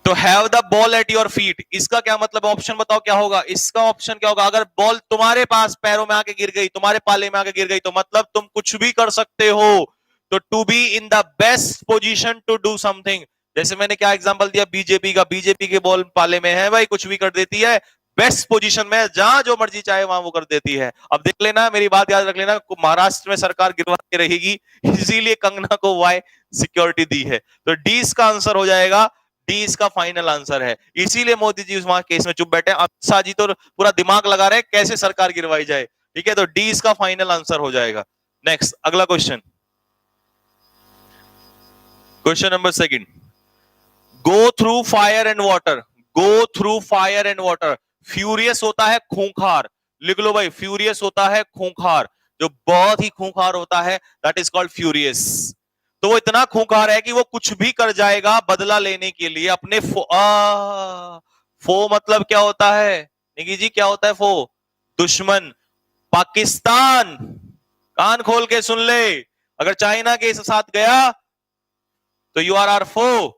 तो have the ball at your feet, इसका क्या मतलब, ऑप्शन बताओ क्या होगा। इसका ऑप्शन क्या होगा, अगर बॉल तुम्हारे पास पैरों में आके गिर गई, तुम्हारे पाले में आके गिर गई, तो मतलब तुम कुछ भी कर सकते हो। तो to be in the best position to do something, जैसे मैंने क्या एग्जांपल दिया, बीजेपी का, बीजेपी के बॉल पाले में है भाई, कुछ भी कर देती है, बेस्ट पोजीशन में, जहां जो मर्जी चाहे वहां वो कर देती है। अब देख लेना, मेरी बात याद रख लेना, महाराष्ट्र में सरकार गिरवा के रहेगी, इसीलिए कंगना को वाई सिक्योरिटी दी है। तो डी इसका आंसर हो जाएगा, डी इसका फाइनल आंसर है। इसीलिए मोदी जी उस वहां केस में चुप बैठे, अमित शाह जी तो पूरा दिमाग लगा रहे कैसे सरकार गिरवाई जाए, ठीक है। तो डी इसका फाइनल आंसर हो जाएगा। नेक्स्ट, अगला question, question number second. Go through fire and water, go through fire and water, furious होता है खूंखार, लिख लो भाई, फ्यूरियस होता है खूंखार, जो बहुत ही खूंखार होता है, दैट इज कॉल्ड फ्यूरियस। तो वो इतना खूंखार है कि वो कुछ भी कर जाएगा बदला लेने के लिए अपने फो मतलब क्या होता है निकी जी, क्या होता है फो? दुश्मन। पाकिस्तान, कान खोल के सुन ले, अगर चाइना के साथ गया तो यू आर आर फो,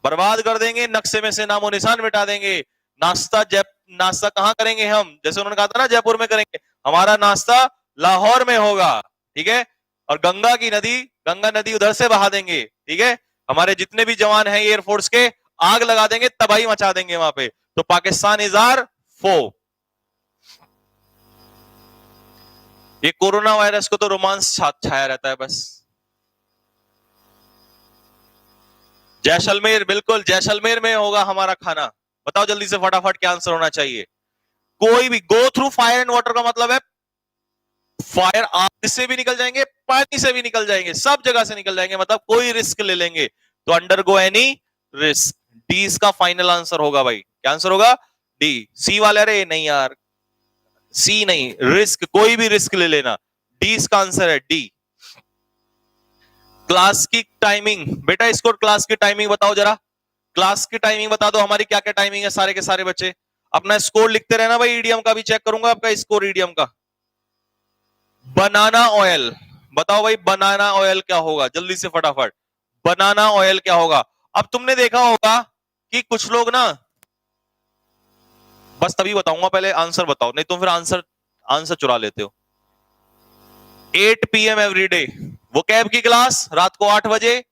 बर्बाद कर देंगे, नक्शे में से नामो निशान मिटा देंगे। नाश्ता कहां करेंगे हम? जैसे उन्होंने कहा था ना जयपुर में करेंगे, हमारा नाश्ता लाहौर में होगा, ठीक है। और गंगा नदी उधर से बहा देंगे, ठीक है। हमारे जितने भी जवान हैं एयरफोर्स के, आग लगा देंगे, तबाही मचा देंगे वहां पे। तो पाकिस्तान इज आर फो। ये कोरोना वायरस को तो रोमांस छाया रहता है बस। जैसलमेर, बिल्कुल जैसलमेर में होगा हमारा खाना। बताओ जल्दी से फटाफट क्या आंसर होना चाहिए। कोई भी go through fire and water का मतलब है फायर, आग से भी निकल जाएंगे, पानी से भी निकल जाएंगे, सब जगह से निकल जाएंगे, मतलब कोई रिस्क ले लेंगे। तो अंडरगो एनी रिस्क, डी इसका फाइनल आंसर होगा भाई। क्या आंसर होगा? डी। सी वाले, अरे नहीं यार, सी नहीं, रिस्क, कोई भी रिस्क ले लेना, डी इसका आंसर है, डी। क्लास की टाइमिंग, बेटा इसको क्लास की टाइमिंग बताओ जरा, क्लास की टाइमिंग बता दो हमारी क्या क्या टाइमिंग है सारे के सारे बच्चे। अपना स्कोर लिखते रहना भाई, ईडीएम का भी चेक करूंगा आपका स्कोर, ईडीएम का। बनाना ऑयल, बताओ भाई बनाना ऑयल क्या होगा, जल्दी से फटाफट, बनाना ऑयल क्या होगा? अब तुमने देखा होगा कि कुछ लोग ना, बस तभी बताऊंगा, पहले आंसर बताओ, नहीं तो फिर आंसर चुरा लेते हो। 8 PM एवरी डे, वो कैब की क्लास रात को 8 बजे,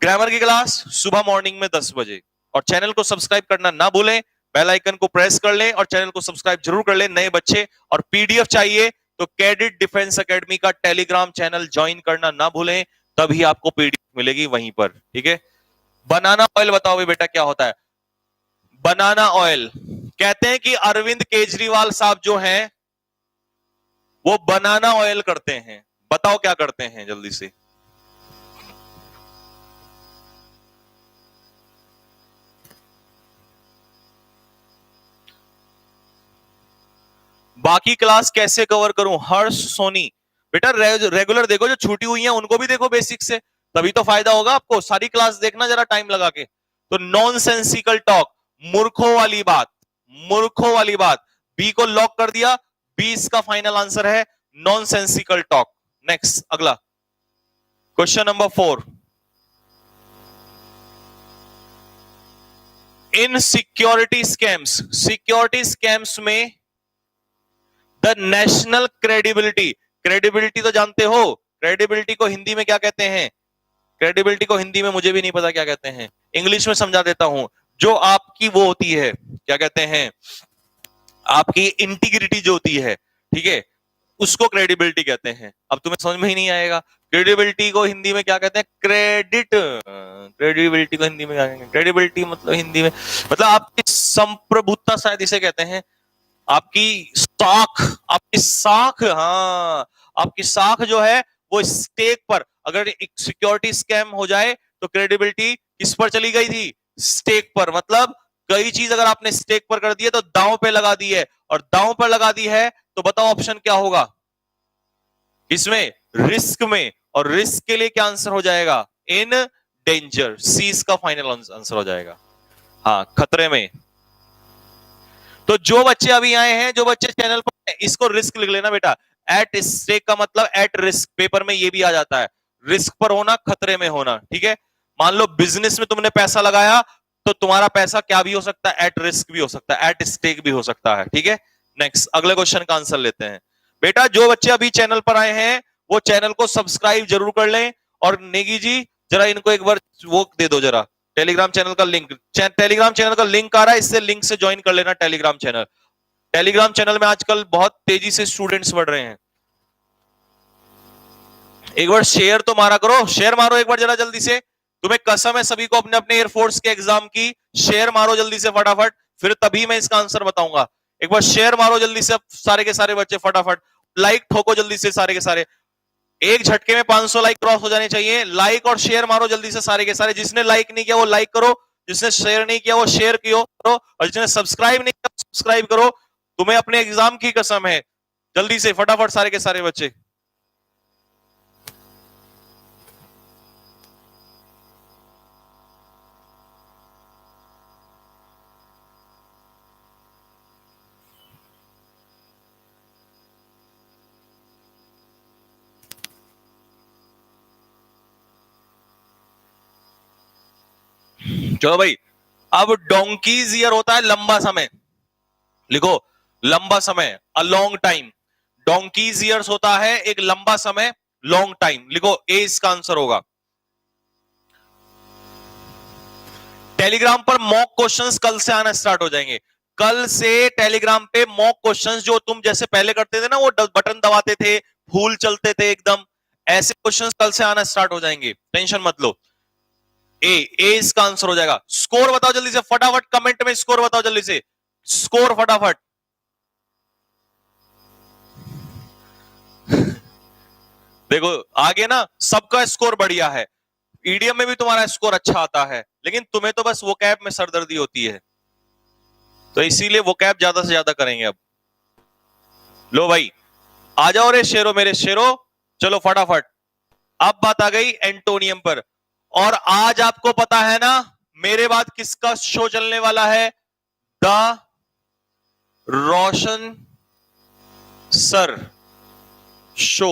ग्रामर की क्लास सुबह मॉर्निंग में 10 बजे। और चैनल को सब्सक्राइब करना ना भूलें, बेल आइकन को प्रेस कर लें और चैनल को सब्सक्राइब जरूर कर लें नए बच्चे। और पीडीएफ चाहिए तो कैडेट डिफेंस एकेडमी का टेलीग्राम चैनल ज्वाइन करना ना भूलें, तभी आपको पीडीएफ मिलेगी वहीं पर, ठीक है। बनाना ऑयल बताओ भाई बेटा क्या होता है? बनाना ऑयल, कहते हैं कि अरविंद केजरीवाल साहब जो हैं वो बनाना ऑयल करते हैं, बताओ क्या करते हैं जल्दी से। बाकी क्लास कैसे कवर करूं? हर्ष सोनी, बेटा रेगुलर देखो, जो छूटी हुई हैं उनको भी देखो बेसिक से, तभी तो फायदा होगा आपको। सारी क्लास देखना जरा टाइम लगा के। तो नॉनसेंसिकल टॉक, मूर्खों वाली बात, मूर्खों वाली बात, बी को लॉक कर दिया, बी इसका फाइनल आंसर है, नॉनसेंसिकल टॉक। नेक्स्ट अगला क्वेश्चन नंबर 4। इन सिक्योरिटी स्कैम्स में द नेशनल क्रेडिबिलिटी, क्रेडिबिलिटी तो जानते हो, क्रेडिबिलिटी को हिंदी में क्या कहते हैं? क्रेडिबिलिटी को हिंदी में मुझे भी नहीं पता क्या कहते हैं, इंग्लिश में समझा देता हूं। जो आपकी वो होती है, क्या कहते हैं, आपकी इंटीग्रिटी जो होती है, ठीक है, उसको क्रेडिबिलिटी कहते हैं। अब तुम्हें समझ में ही नहीं आएगा क्रेडिबिलिटी को हिंदी में क्या कहते हैं? क्रेडिट। क्रेडिबिलिटी को हिंदी में क्या कहते हैं? क्रेडिबिलिटी मतलब हिंदी में मतलब आपकी संप्रभुता, शायद इसे कहते हैं। आपकी साख, हाँ, आपकी साख जो है वो स्टेक पर, अगर एक सिक्योरिटी स्कैम हो जाए तो क्रेडिबिलिटी किस पर चली गई थी? स्टेक पर। मतलब कई चीज अगर आपने स्टेक पर कर दी है तो दांव पे लगा दी है, और दांव पर लगा दी है तो बताओ ऑप्शन क्या होगा इसमें? रिस्क में। और रिस्क के लिए क्या आंसर हो जाएगा? इन डेंजर, सी इसका फाइनल आंसर हो जाएगा, हाँ, खतरे में। तो जो बच्चे अभी आए हैं, जो बच्चे चैनल पर, इसको रिस्क लिख लेना बेटा। एट स्टेक का मतलब एट रिस्क, पेपर में ये भी आ जाता है, रिस्क पर होना, खतरे में होना, ठीक है। मान लो बिजनेस में तुमने पैसा लगाया तो तुम्हारा पैसा क्या भी हो सकता है? एट रिस्क भी हो सकता है, एट स्टेक भी हो सकता है, ठीक है। नेक्स्ट अगले क्वेश्चन का आंसर लेते हैं। बेटा जो बच्चे अभी चैनल पर आए हैं वो चैनल को सब्सक्राइब जरूर कर लें। और नेगी जी जरा इनको एक बार वो दे दो जरा, टेलीग्राम चैनल का लिंक, टेलीग्राम चैनल का लिंक आ रहा है, इससे लिंक से ज्वाइन कर लेना टेलीग्राम चैनल। टेलीग्राम चैनल में आजकल बहुत तेजी से स्टूडेंट्स बढ़ रहे हैं। एक बार शेयर तो मारा करो, शेयर मारो एक बार जरा जल्दी से, तुम्हें कसम है सभी को अपने अपने एयरफोर्स के एग्जाम की, शेयर मारो जल्दी से फटाफट, फिर तभी मैं इसका आंसर बताऊंगा। एक बार शेयर मारो जल्दी से सारे के सारे बच्चे फटाफट, लाइक ठोको जल्दी से सारे के सारे, एक झटके में 500 लाइक क्रॉस हो जाने चाहिए। लाइक और शेयर मारो जल्दी से सारे के सारे, जिसने लाइक नहीं किया वो लाइक करो, जिसने शेयर नहीं किया वो शेयर करो, और जिसने सब्सक्राइब नहीं किया सब्सक्राइब करो। तुम्हें अपने एग्जाम की कसम है, जल्दी से फटाफट सारे के सारे बच्चे। चलो भाई, अब डोंकीज ईयर होता है लंबा समय, लिखो लंबा समय, a long time. Donkey's years होता है एक लंबा समय, लॉन्ग टाइम, लिखो ए इसका आंसर होगा। टेलीग्राम पर मॉक क्वेश्चंस कल से आना स्टार्ट हो जाएंगे। कल से टेलीग्राम पे मॉक क्वेश्चंस, जो तुम जैसे पहले करते थे ना, वो बटन दबाते थे, फूल चलते थे एकदम, ऐसे क्वेश्चंस कल से आना स्टार्ट हो जाएंगे, टेंशन मत लो। ए इसका आंसर हो जाएगा। स्कोर बताओ जल्दी से, फटाफट कमेंट में स्कोर बताओ जल्दी से, स्कोर फटाफट। देखो आगे ना सबका स्कोर बढ़िया है, ईडीएम में भी तुम्हारा स्कोर अच्छा आता है, लेकिन तुम्हें तो बस वोकैब में सरदर्दी होती है, तो इसीलिए वोकैब ज्यादा से ज्यादा करेंगे अब। लो भाई आ जाओ रे शेरो, मेरे शेरो, चलो फटाफट। अब बात आ गई एंटोनियम पर, और आज आपको पता है ना मेरे बाद किसका शो चलने वाला है? The Roshan sir show.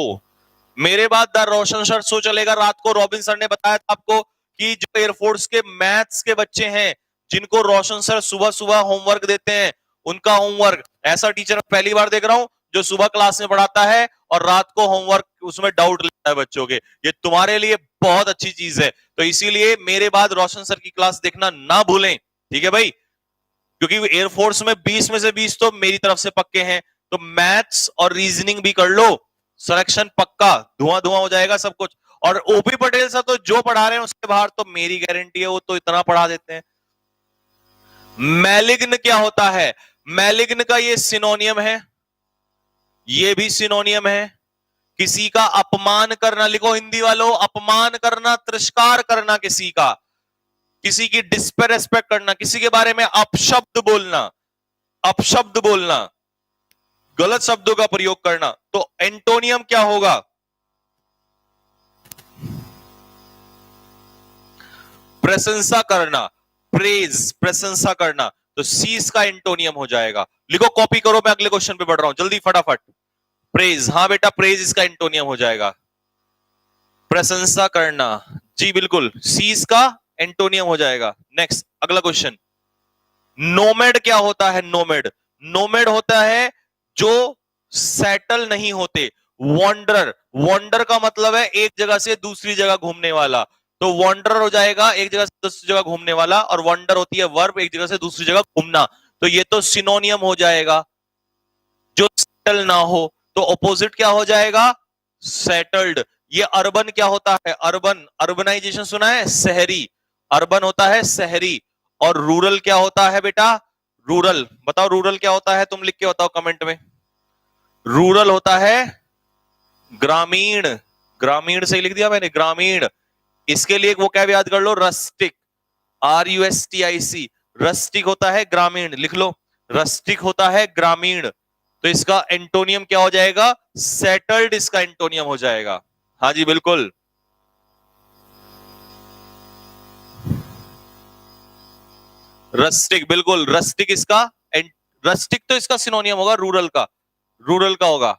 मेरे बाद द रोशन सर शो चलेगा रात को। रॉबिन सर ने बताया था आपको कि जो एयरफोर्स के मैथ्स के बच्चे हैं, जिनको रोशन सर सुबह सुबह होमवर्क देते हैं, उनका होमवर्क, ऐसा टीचर पहली बार देख रहा हूं जो सुबह क्लास में पढ़ाता है और रात को होमवर्क उसमें डाउट लेता है बच्चों के। ये तुम्हारे लिए बहुत अच्छी चीज है, तो इसीलिए मेरे बाद रोशन सर की क्लास देखना ना भूलें, ठीक है भाई? क्योंकि एयरफोर्स में 20 में से 20 तो मेरी तरफ से पक्के हैं, तो मैथ्स और रीजनिंग भी कर लो, सिलेक्शन पक्का, धुआं धुआं हो जाएगा सब कुछ। और ओपी पटेल सर तो जो पढ़ा रहे हैं उसके बाहर तो मेरी गारंटी है, वो तो इतना पढ़ा देते हैं। मैलिग्न क्या होता है? मैलिग्न का ये सिनोनियम है, ये भी सिनोनियम है, किसी का अपमान करना, लिखो हिंदी वालों, अपमान करना, तिरस्कार करना किसी का, किसी की डिस्पेरेस्पेक्ट करना, किसी के बारे में अपशब्द बोलना, अपशब्द बोलना, गलत शब्दों का प्रयोग करना। तो एंटोनियम क्या होगा? प्रशंसा करना, प्रेज, प्रशंसा करना, तो सी इसका एंटोनियम हो जाएगा। लिखो, कॉपी करो, मैं अगले क्वेश्चन पे बढ़ रहा हूं, जल्दी फटाफट। प्रेज, हाँ बेटा प्रेज इसका एंटोनियम हो जाएगा, प्रशंसा करना, जी बिल्कुल, सी इसका एंटोनियम हो जाएगा। नेक्स्ट अगला क्वेश्चन, नोमैड क्या होता है? नोमैड, नोमैड होता है जो सेटल नहीं होते, वॉन्डरर। वॉन्डर का मतलब है एक जगह से दूसरी जगह घूमने वाला, तो वॉन्डरर हो जाएगा एक जगह से दूसरी जगह घूमने वाला, और वॉन्डर होती है वर्ब, एक जगह से दूसरी जगह घूमना, तो ये तो सिनोनियम हो जाएगा। जो सेटल ना हो, तो ऑपोजिट क्या हो जाएगा? सेटल्ड। ये अर्बन क्या होता है? अर्बन, अर्बनाइजेशन सुना है? शहरी, अर्बन होता है शहरी। और रूरल क्या होता है बेटा? रूरल, बताओ रूरल क्या होता है, तुम लिख के बताओ कमेंट में। रूरल होता है ग्रामीण, ग्रामीण से लिख दिया मैंने, ग्रामीण। इसके लिए एक वोकैब याद कर लो, रस्टिक, RUSTIC, रस्टिक होता है ग्रामीण, लिख लो, रस्टिक होता है ग्रामीण। तो इसका एंटोनियम क्या हो जाएगा? सेटल्ड इसका एंटोनियम हो जाएगा। हाँ जी बिल्कुल, रस्टिक, बिल्कुल रस्टिक इसका, रस्टिक तो इसका सिनोनियम होगा रूरल का, रूरल का होगा।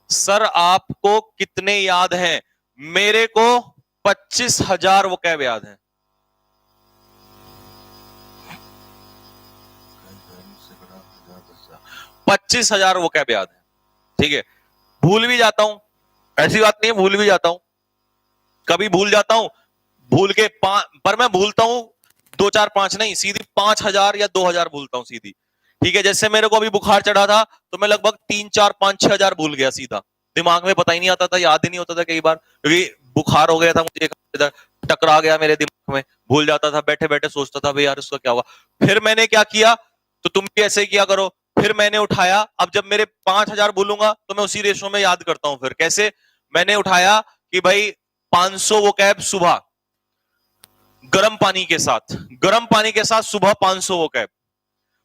सर आपको कितने याद हैं? मेरे को 25,000 वोकैब याद हैं। पच्चीस हजार वोकैब याद है, ठीक है। भूल भी जाता हूं, ऐसी बात नहीं है, भूल भी जाता हूं, कभी भूल जाता हूं, भूल के पर मैं भूलता हूं 2 4 5 नहीं, सीधी 5,000 या 2,000 भूलता हूं सीधी, ठीक है। जैसे मेरे को अभी बुखार चढ़ा था, तो मैं लगभग 3 4 5 6 हजार भूल गया सीधा, दिमाग में पता ही नहीं आता था, याद ही नहीं होता था कई बार, क्योंकि बुखार हो गया था मुझे, टकरा गया मेरे दिमाग में, भूल जाता था, बैठे बैठे सोचता था भाई यार उसका क्या हुआ। फिर मैंने क्या किया, तो तुम भी ऐसे ही किया करो, फिर मैंने उठाया, अब जब मेरे 5,000 भूलूंगा तो मैं उसी रेशो में याद करता हूं। फिर कैसे? मैंने उठाया कि भाई 500 वोकैब सुबह गर्म पानी के साथ, गर्म पानी के साथ सुबह 500 वोकैब,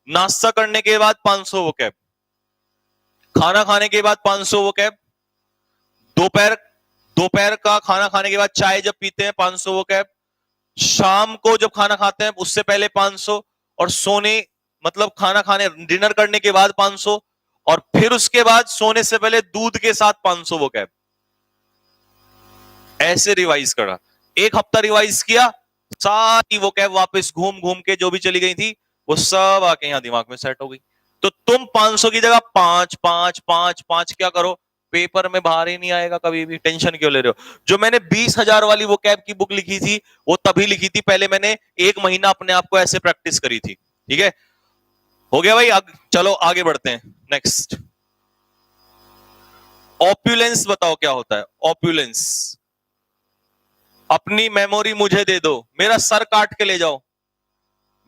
नाश्ता करने के बाद 500 वोकैब, खाना खाने के बाद 500 वोकैब, दोपहर दोपहर का खाना खाने के बाद चाय जब पीते हैं 500 वोकैब, शाम को जब खाना खाते हैं उससे पहले 500, और सोने मतलब खाना खाने डिनर करने के बाद 500, और फिर उसके बाद सोने से पहले दूध के साथ 500 वोकैब। ऐसे रिवाइज करा, एक हफ्ता रिवाइज किया, सारी वो कैब वापस घूम घूम के जो भी चली गई थी वो सब आके यहाँ दिमाग में सेट हो गई। तो तुम 500 की जगह 5 5 5 5 क्या करो, पेपर में बाहर ही नहीं आएगा कभी भी, टेंशन क्यों ले रहे हो। जो मैंने 20,000 वाली वो कैब की बुक लिखी थी वो तभी लिखी थी, पहले मैंने 1 महीना अपने आप को ऐसे प्रैक्टिस करी थी। ठीक है, हो गया भाई। चलो आगे बढ़ते हैं। नेक्स्ट, ऑप्युलेंस बताओ क्या होता है। ऑप्युलेंस, अपनी मेमोरी मुझे दे दो, मेरा सर काट के ले जाओ,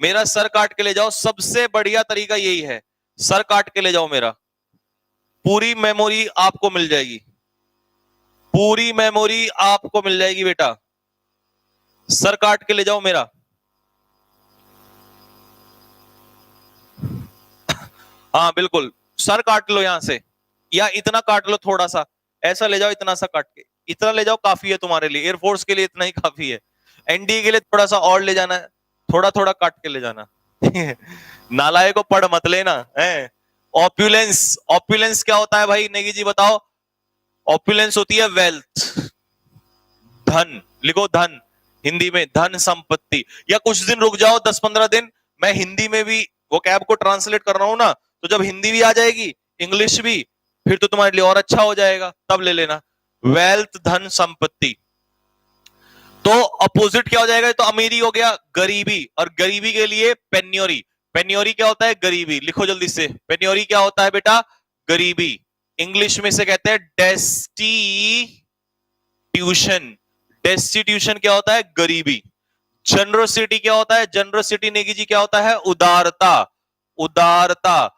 मेरा सर काट के ले जाओ। सबसे बढ़िया तरीका यही है, सर काट के ले जाओ मेरा, पूरी मेमोरी आपको मिल जाएगी, पूरी मेमोरी आपको मिल जाएगी बेटा। सर काट के ले जाओ मेरा। हाँ बिल्कुल, सर काट लो यहां से, या इतना काट लो थोड़ा सा, ऐसा ले जाओ, इतना सा काट के, इतना ले जाओ काफी है तुम्हारे लिए, एयरफोर्स के लिए इतना ही काफी है, एनडीए के लिए थोड़ा सा और ले जाना है, थोड़ा थोड़ा काट के ले जाना। नालायक को पढ़ मत लेना है। ऑप्युलेंस, ऑप्युलेंस क्या होता है भाई, नेगी जी बताओ। ऑप्युलेंस होती है वेल्थ, धन, लिखो धन, हिंदी में धन संपत्ति। या कुछ दिन रुक जाओ, 10-15 दिन, मैं हिंदी में भी वो कैब को ट्रांसलेट कर रहा हूं ना, तो जब हिंदी भी आ जाएगी इंग्लिश भी, फिर तो तुम्हारे लिए और अच्छा हो जाएगा, तब ले लेना। वेल्थ, धन संपत्ति। तो अपोजिट क्या हो जाएगा, तो अमीरी हो गया गरीबी, और गरीबी के लिए पेन्योरी। पेन्योरी क्या होता है, गरीबी। लिखो जल्दी से, पेन्योरी क्या होता है बेटा, गरीबी। इंग्लिश में से कहते हैं डेस्टिट्यूशन। डेस्टिट्यूशन क्या होता है, गरीबी। जनरोसिटी क्या होता है, जनरोसिटी नेगी जी क्या होता है, उदारता। उदारता,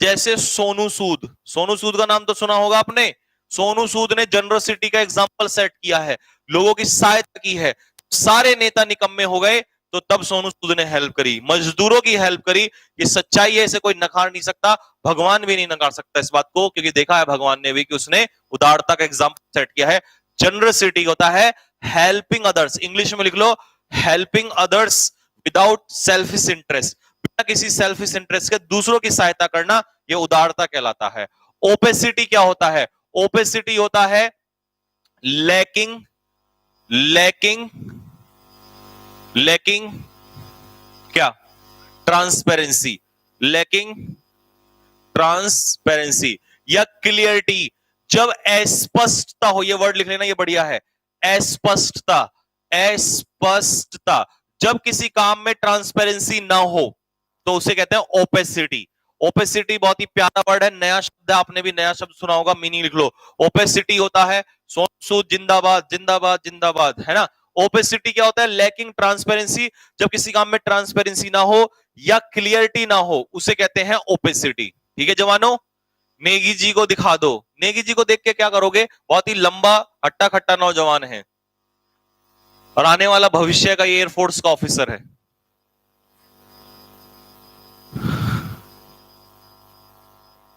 जैसे सोनू सूद, सोनू सूद का नाम तो सुना होगा आपने। सोनू सूद ने जनरोसिटी का एग्जांपल सेट किया है, लोगों की सहायता की है, सारे नेता निकम्मे हो गए तो तब सोनू सूद ने हेल्प करी, मजदूरों की हेल्प करी। ये सच्चाई है, इसे कोई नकार नहीं सकता, भगवान भी नहीं नकार सकता इस बात को, क्योंकि देखा है भगवान ने भी कि उसने उदारता का एग्जांपल सेट किया है। जनरसिटी होता है हेल्पिंग अदर्स, इंग्लिश में लिख लो, helping others without selfish interest, बिना किसी सेल्फिश इंटरेस्ट के दूसरों की सहायता करना, ये उदारता कहलाता है। ओपेसिटी क्या होता है, ओपेसिटी होता है लैकिंग, लैकिंग, लैकिंग क्या, ट्रांसपेरेंसी, लैकिंग ट्रांसपेरेंसी या क्लियरिटी। जब अस्पष्टता हो, ये वर्ड लिख लेना, ये बढ़िया है, अस्पष्टता, अस्पष्टता। जब किसी काम में ट्रांसपेरेंसी ना हो तो उसे कहते हैं ओपेसिटी। ओपेसिटी बहुत ही प्यारा वर्ड है, नया शब्द है, आपने भी नया शब्द सुना होगा, मीनिंग लिख लो। ओपेसिटी होता है, सोनू सूद जिंदाबाद, जिंदाबाद जिंदाबाद, है ना। ओपेसिटी क्या होता है, लैकिंग ट्रांसपेरेंसी, जब किसी काम में ट्रांसपेरेंसी ना हो या क्लियरिटी ना हो उसे कहते हैं ओपेसिटी। ठीक है जवानों, नेगी जी को दिखा दो। नेगी जी को देख के क्या करोगे, बहुत ही लंबा हट्टा खट्टा नौजवान है और आने वाला भविष्य का एयरफोर्स का ऑफिसर है।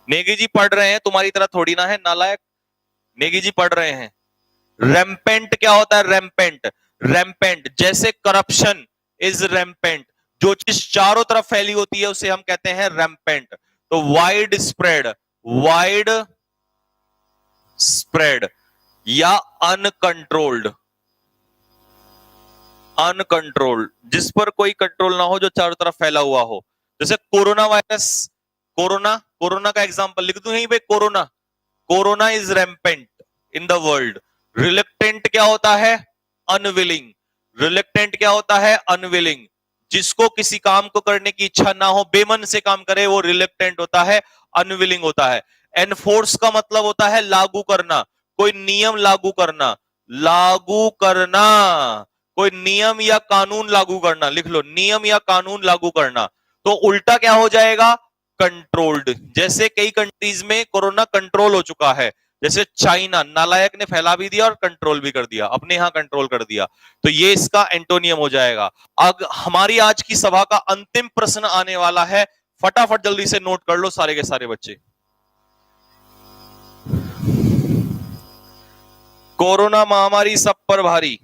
नेगी जी पढ़ रहे हैं, तुम्हारी तरह थोड़ी ना है नालायक, नेगी जी पढ़ रहे हैं। रैम्पेंट क्या होता है, रैम्पेंट, रैम्पेंट जैसे करप्शन इज रैम्पेंट, जो चीज चारों तरफ फैली होती है उसे हम कहते हैं रैम्पेंट। तो वाइड स्प्रेड, वाइड स्प्रेड या अनकंट्रोल्ड, अनकंट्रोल्ड जिस पर कोई कंट्रोल ना हो, जो चारों तरफ फैला हुआ हो। जैसे कोरोना वायरस, कोरोना, कोरोना का एग्जांपल लिख दूं यहीं पे, corona, corona is rampant in the world. Reluctant क्या होता है, अनविलिंग, रिलेक्टेंट क्या होता है, अनविलिंग। जिसको किसी काम को करने की इच्छा ना हो, बेमन से काम करे, वो रिलेक्टेंट होता है, अनविलिंग होता है। एनफोर्स का मतलब होता है लागू करना, कोई नियम लागू करना, लागू करना, कोई नियम या कानून लागू करना, लिख लो, नियम या कानून लागू करना। तो उल्टा क्या हो जाएगा, कंट्रोल्ड। जैसे कई कंट्रीज में कोरोना कंट्रोल हो चुका है, जैसे चाइना, नालायक ने फैला भी दिया और कंट्रोल भी कर दिया, अपने यहां कंट्रोल कर दिया, तो ये इसका एंटोनियम हो जाएगा। अब हमारी आज की सभा का अंतिम प्रश्न आने वाला है, फटाफट जल्दी से नोट कर लो सारे के सारे बच्चे। कोरोना महामारी सब पर भारी,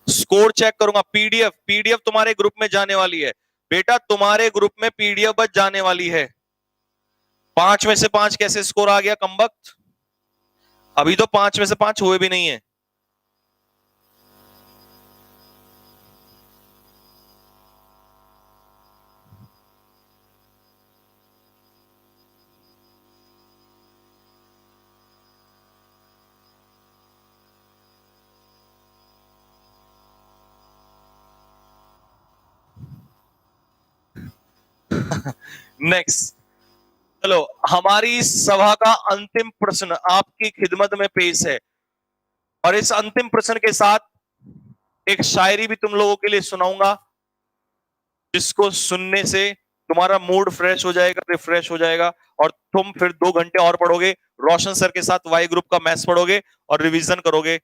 स्कोर चेक करूंगा, पीडीएफ, पीडीएफ तुम्हारे ग्रुप में जाने वाली है बेटा, तुम्हारे ग्रुप में पीडीएफ बच जाने वाली है। 5 में से 5 कैसे स्कोर आ गया कमबख्त, अभी तो 5 में से 5 हुए भी नहीं है। नेक्स्ट, चलो हमारी सभा का अंतिम प्रश्न आपकी खिदमत में पेश है, और इस अंतिम प्रश्न के साथ एक शायरी भी तुम लोगों के लिए सुनाऊंगा, जिसको सुनने से तुम्हारा मूड फ्रेश हो जाएगा, रिफ्रेश हो जाएगा, और तुम फिर 2 घंटे और पढ़ोगे, रोशन सर के साथ वाई ग्रुप का मैथ्स पढ़ोगे और रिवीजन करोगे।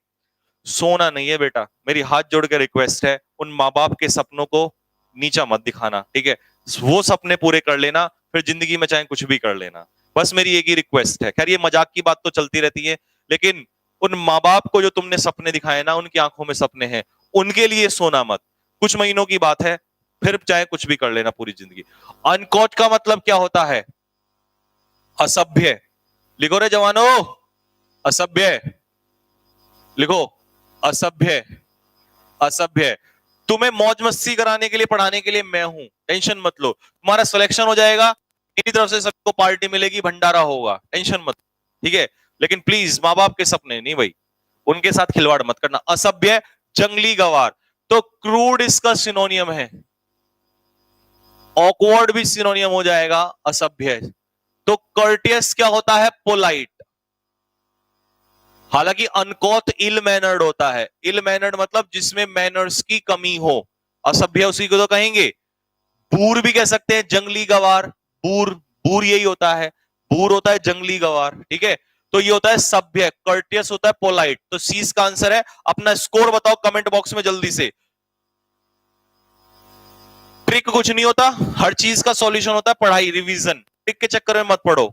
सोना नहीं है बेटा, मेरी हाथ जोड़ के रिक्वेस्ट है, उन माँ बाप के सपनों को नीचा मत दिखाना, ठीक है? वो सपने पूरे कर लेना, फिर जिंदगी में चाहे कुछ भी कर लेना, बस मेरी एक ही रिक्वेस्ट है। खैर ये मजाक की बात तो चलती रहती है, लेकिन उन माँ बाप को जो तुमने सपने दिखाए ना, उनकी आंखों में सपने हैं, उनके लिए सोना मत। कुछ महीनों की बात है, फिर चाहे कुछ भी कर लेना पूरी जिंदगी। अनकोच का मतलब क्या होता है? असभ्य। लिखो रे जवानों, असभ्य लिखो, असभ्य, असभ्य। तुम्हें मौज मस्ती कराने के लिए, पढ़ाने के लिए मैं हूं, टेंशन मत लो। तुम्हारा सिलेक्शन हो जाएगा, मेरी तरफ से सबको पार्टी मिलेगी, भंडारा होगा, टेंशन मत, ठीक है? लेकिन प्लीज माँ बाप के सपने नहीं भाई, उनके साथ खिलवाड़ मत करना। असभ्य, जंगली गवार, तो क्रूड इसका सिनोनियम है, ऑकवर्ड भी सिनोनियम हो जाएगा असभ्य। तो कर्टियस क्या होता है? पोलाइट। हालांकि अनकौथ इल मैनर्ड होता है, इल मैनर्ड मतलब जिसमें मैनर्स की कमी हो, असभ्य उसी को तो कहेंगे। बूर भी कह सकते हैं, जंगली गवार, बूर, बूर यही होता है, बूर होता है जंगली गवार, ठीक है? तो ये होता है सभ्य, कर्टियस होता है पोलाइट। तो सी का आंसर है। अपना स्कोर बताओ कमेंट बॉक्स में जल्दी से। ट्रिक कुछ नहीं होता, हर चीज का सॉल्यूशन होता है पढ़ाई, रिवीजन। ट्रिक के चक्कर में मत पढ़ो,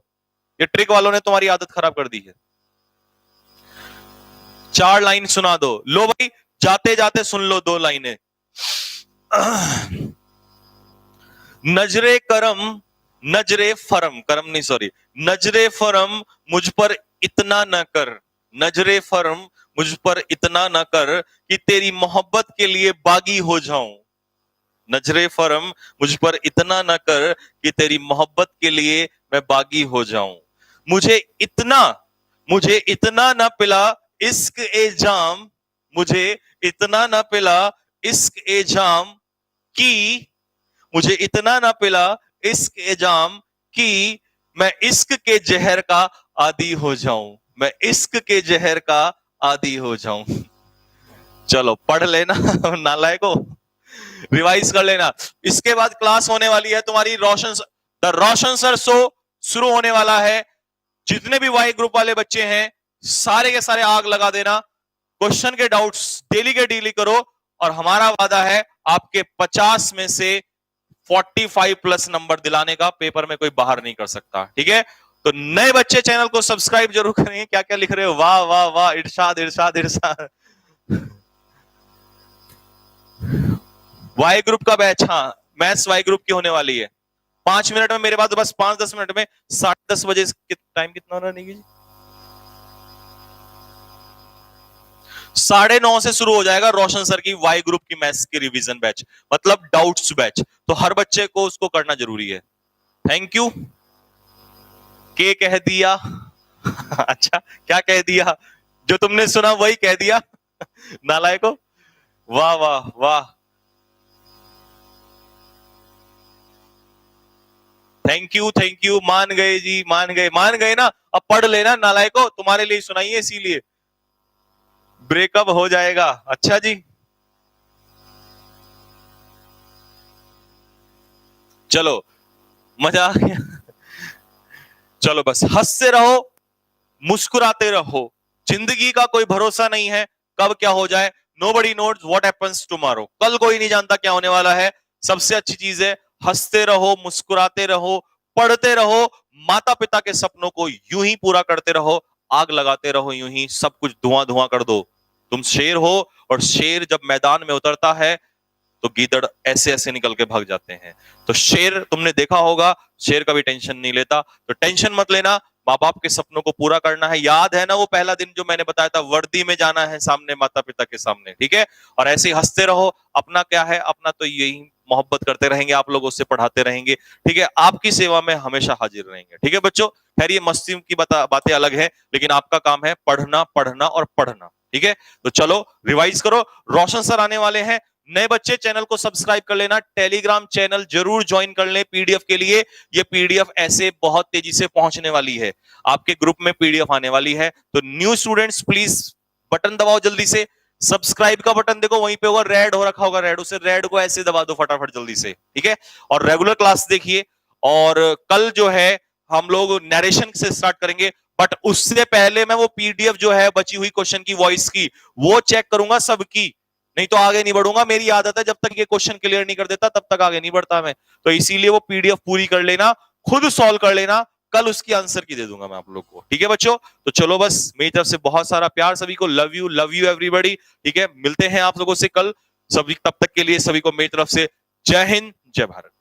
ये ट्रिक वालों ने तुम्हारी आदत खराब कर दी है। 4 लाइन सुना दो, लो भाई, जाते जाते सुन लो 2 लाइनें। नजरे करम, नजरे फरम, करम नहीं सॉरी, नजरे फरम मुझ पर इतना न कर, नजरे फरम मुझ पर इतना न कर कि तेरी मोहब्बत के लिए बागी हो जाऊं। नजरे फरम मुझ पर इतना न कर कि तेरी मोहब्बत के लिए मैं बागी हो जाऊं। मुझे इतना न पिला इश्क ए जाम, मुझे इतना न पिला इश्क ए जाम कि, मुझे इतना न पिला इश्क ए जाम कि मैं इश्क के जहर का आदी हो जाऊं, मैं इश्क के जहर का आदी हो जाऊं। चलो पढ़ लेना नालायको, रिवाइज कर लेना। इसके बाद क्लास होने वाली है तुम्हारी द रोशन सर शो शुरू होने वाला है। जितने भी वाई ग्रुप वाले बच्चे हैं, सारे के सारे आग लगा देना, क्वेश्चन के डाउट्स डेली के डेली करो, और हमारा वादा है आपके 50 में से 45 प्लस नंबर दिलाने का, पेपर में कोई बाहर नहीं कर सकता, ठीक है? तो नए बच्चे चैनल को सब्सक्राइब जरूर करें। क्या क्या लिख रहे हो? वाह वाह वाह, इरशाद इरशाद इरशाद। वाई ग्रुप का बैच, हाँ मैथ्स वाई ग्रुप की होने वाली है। 5 मिनट में मेरे बाद, बस 5-10 मिनट में 10:30 बजे, टाइम कितना हो रहा है? 9:30 से शुरू हो जाएगा रोशन सर की वाई ग्रुप की मैथ्स की रिवीजन बैच, मतलब डाउट्स बैच। तो हर बच्चे को उसको करना जरूरी है। Thank you. के कह दिया अच्छा क्या कह दिया? जो तुमने सुना वही कह दिया नालायको। वाह वाह वाह, थैंक यू, मान गए जी, मान गए ना। अब पढ़ लेना नालायको, तुम्हारे लिए सुनाइए, इसीलिए ब्रेकअप हो जाएगा। अच्छा जी, चलो मजा आ गया। चलो बस हंसते रहो, मुस्कुराते रहो, जिंदगी का कोई भरोसा नहीं है कब क्या हो जाए। Nobody knows what happens tomorrow, कल कोई नहीं जानता क्या होने वाला है। सबसे अच्छी चीज है हंसते रहो, मुस्कुराते रहो, पढ़ते रहो, माता पिता के सपनों को यूं ही पूरा करते रहो, आग लगाते रहो यूं ही, सब कुछ धुआं धुआं कर दो। तुम शेर हो, और शेर जब मैदान में उतरता है तो गीदड़ ऐसे ऐसे निकल के भाग जाते हैं। तो शेर तुमने देखा होगा, शेर कभी टेंशन नहीं लेता। तो टेंशन मत लेना, माँ बाप के सपनों को पूरा करना है। याद है ना वो पहला दिन जो मैंने बताया था, वर्दी में जाना है सामने, माता पिता के सामने, ठीक है? और ऐसे ही हंसते रहो। अपना क्या है? अपना तो यही मोहब्बत करते रहेंगे, आप लोग उससे पढ़ाते रहेंगे, ठीक है? आपकी सेवा में हमेशा हाजिर रहेंगे, ठीक है बच्चों? खैर ये मस्ती की बातें अलग है, लेकिन आपका काम है पढ़ना पढ़ना और पढ़ना, ठीक है? तो चलो रिवाइज करो। रोशन सर आने वाले हैं, नए बच्चे चैनल को सब्सक्राइब कर लेना, टेलीग्राम चैनल जरूर ज्वाइन कर लें पीडीएफ के लिए। ये पीडीएफ ऐसे बहुत तेजी से पहुंचने वाली है, आपके ग्रुप में पीडीएफ आने वाली है। तो न्यू स्टूडेंट्स प्लीज बटन दबाओ जल्दी से, सब्सक्राइब का बटन देखो वहीं पे होगा, रेड हो रखा होगा, रेड, उसे रेड को ऐसे दबा दो फटाफट जल्दी से, ठीक है। और रेगुलर क्लास देखिए, और कल जो है हम लोग नरेशन से स्टार्ट करेंगे, बट उससे पहले मैं वो पीडीएफ जो है बची हुई क्वेश्चन की वॉइस की वो चेक करूंगा सबकी, नहीं तो आगे नहीं बढ़ूंगा। मेरी आदत है जब तक ये क्वेश्चन क्लियर नहीं कर देता तब तक आगे नहीं बढ़ता मैं। तो इसीलिए वो पीडीएफ पूरी कर लेना, खुद सॉल्व कर लेना, कल उसकी आंसर की दे दूंगा मैं आप लोग को, ठीक है बच्चों। तो चलो बस मेरी तरफ से बहुत सारा प्यार सभी को, लव यू एवरीबॉडी, ठीक है। मिलते हैं आप लोगों से कल, सभी तब तक के लिए सभी को मेरी तरफ से जय हिंद जय भारत।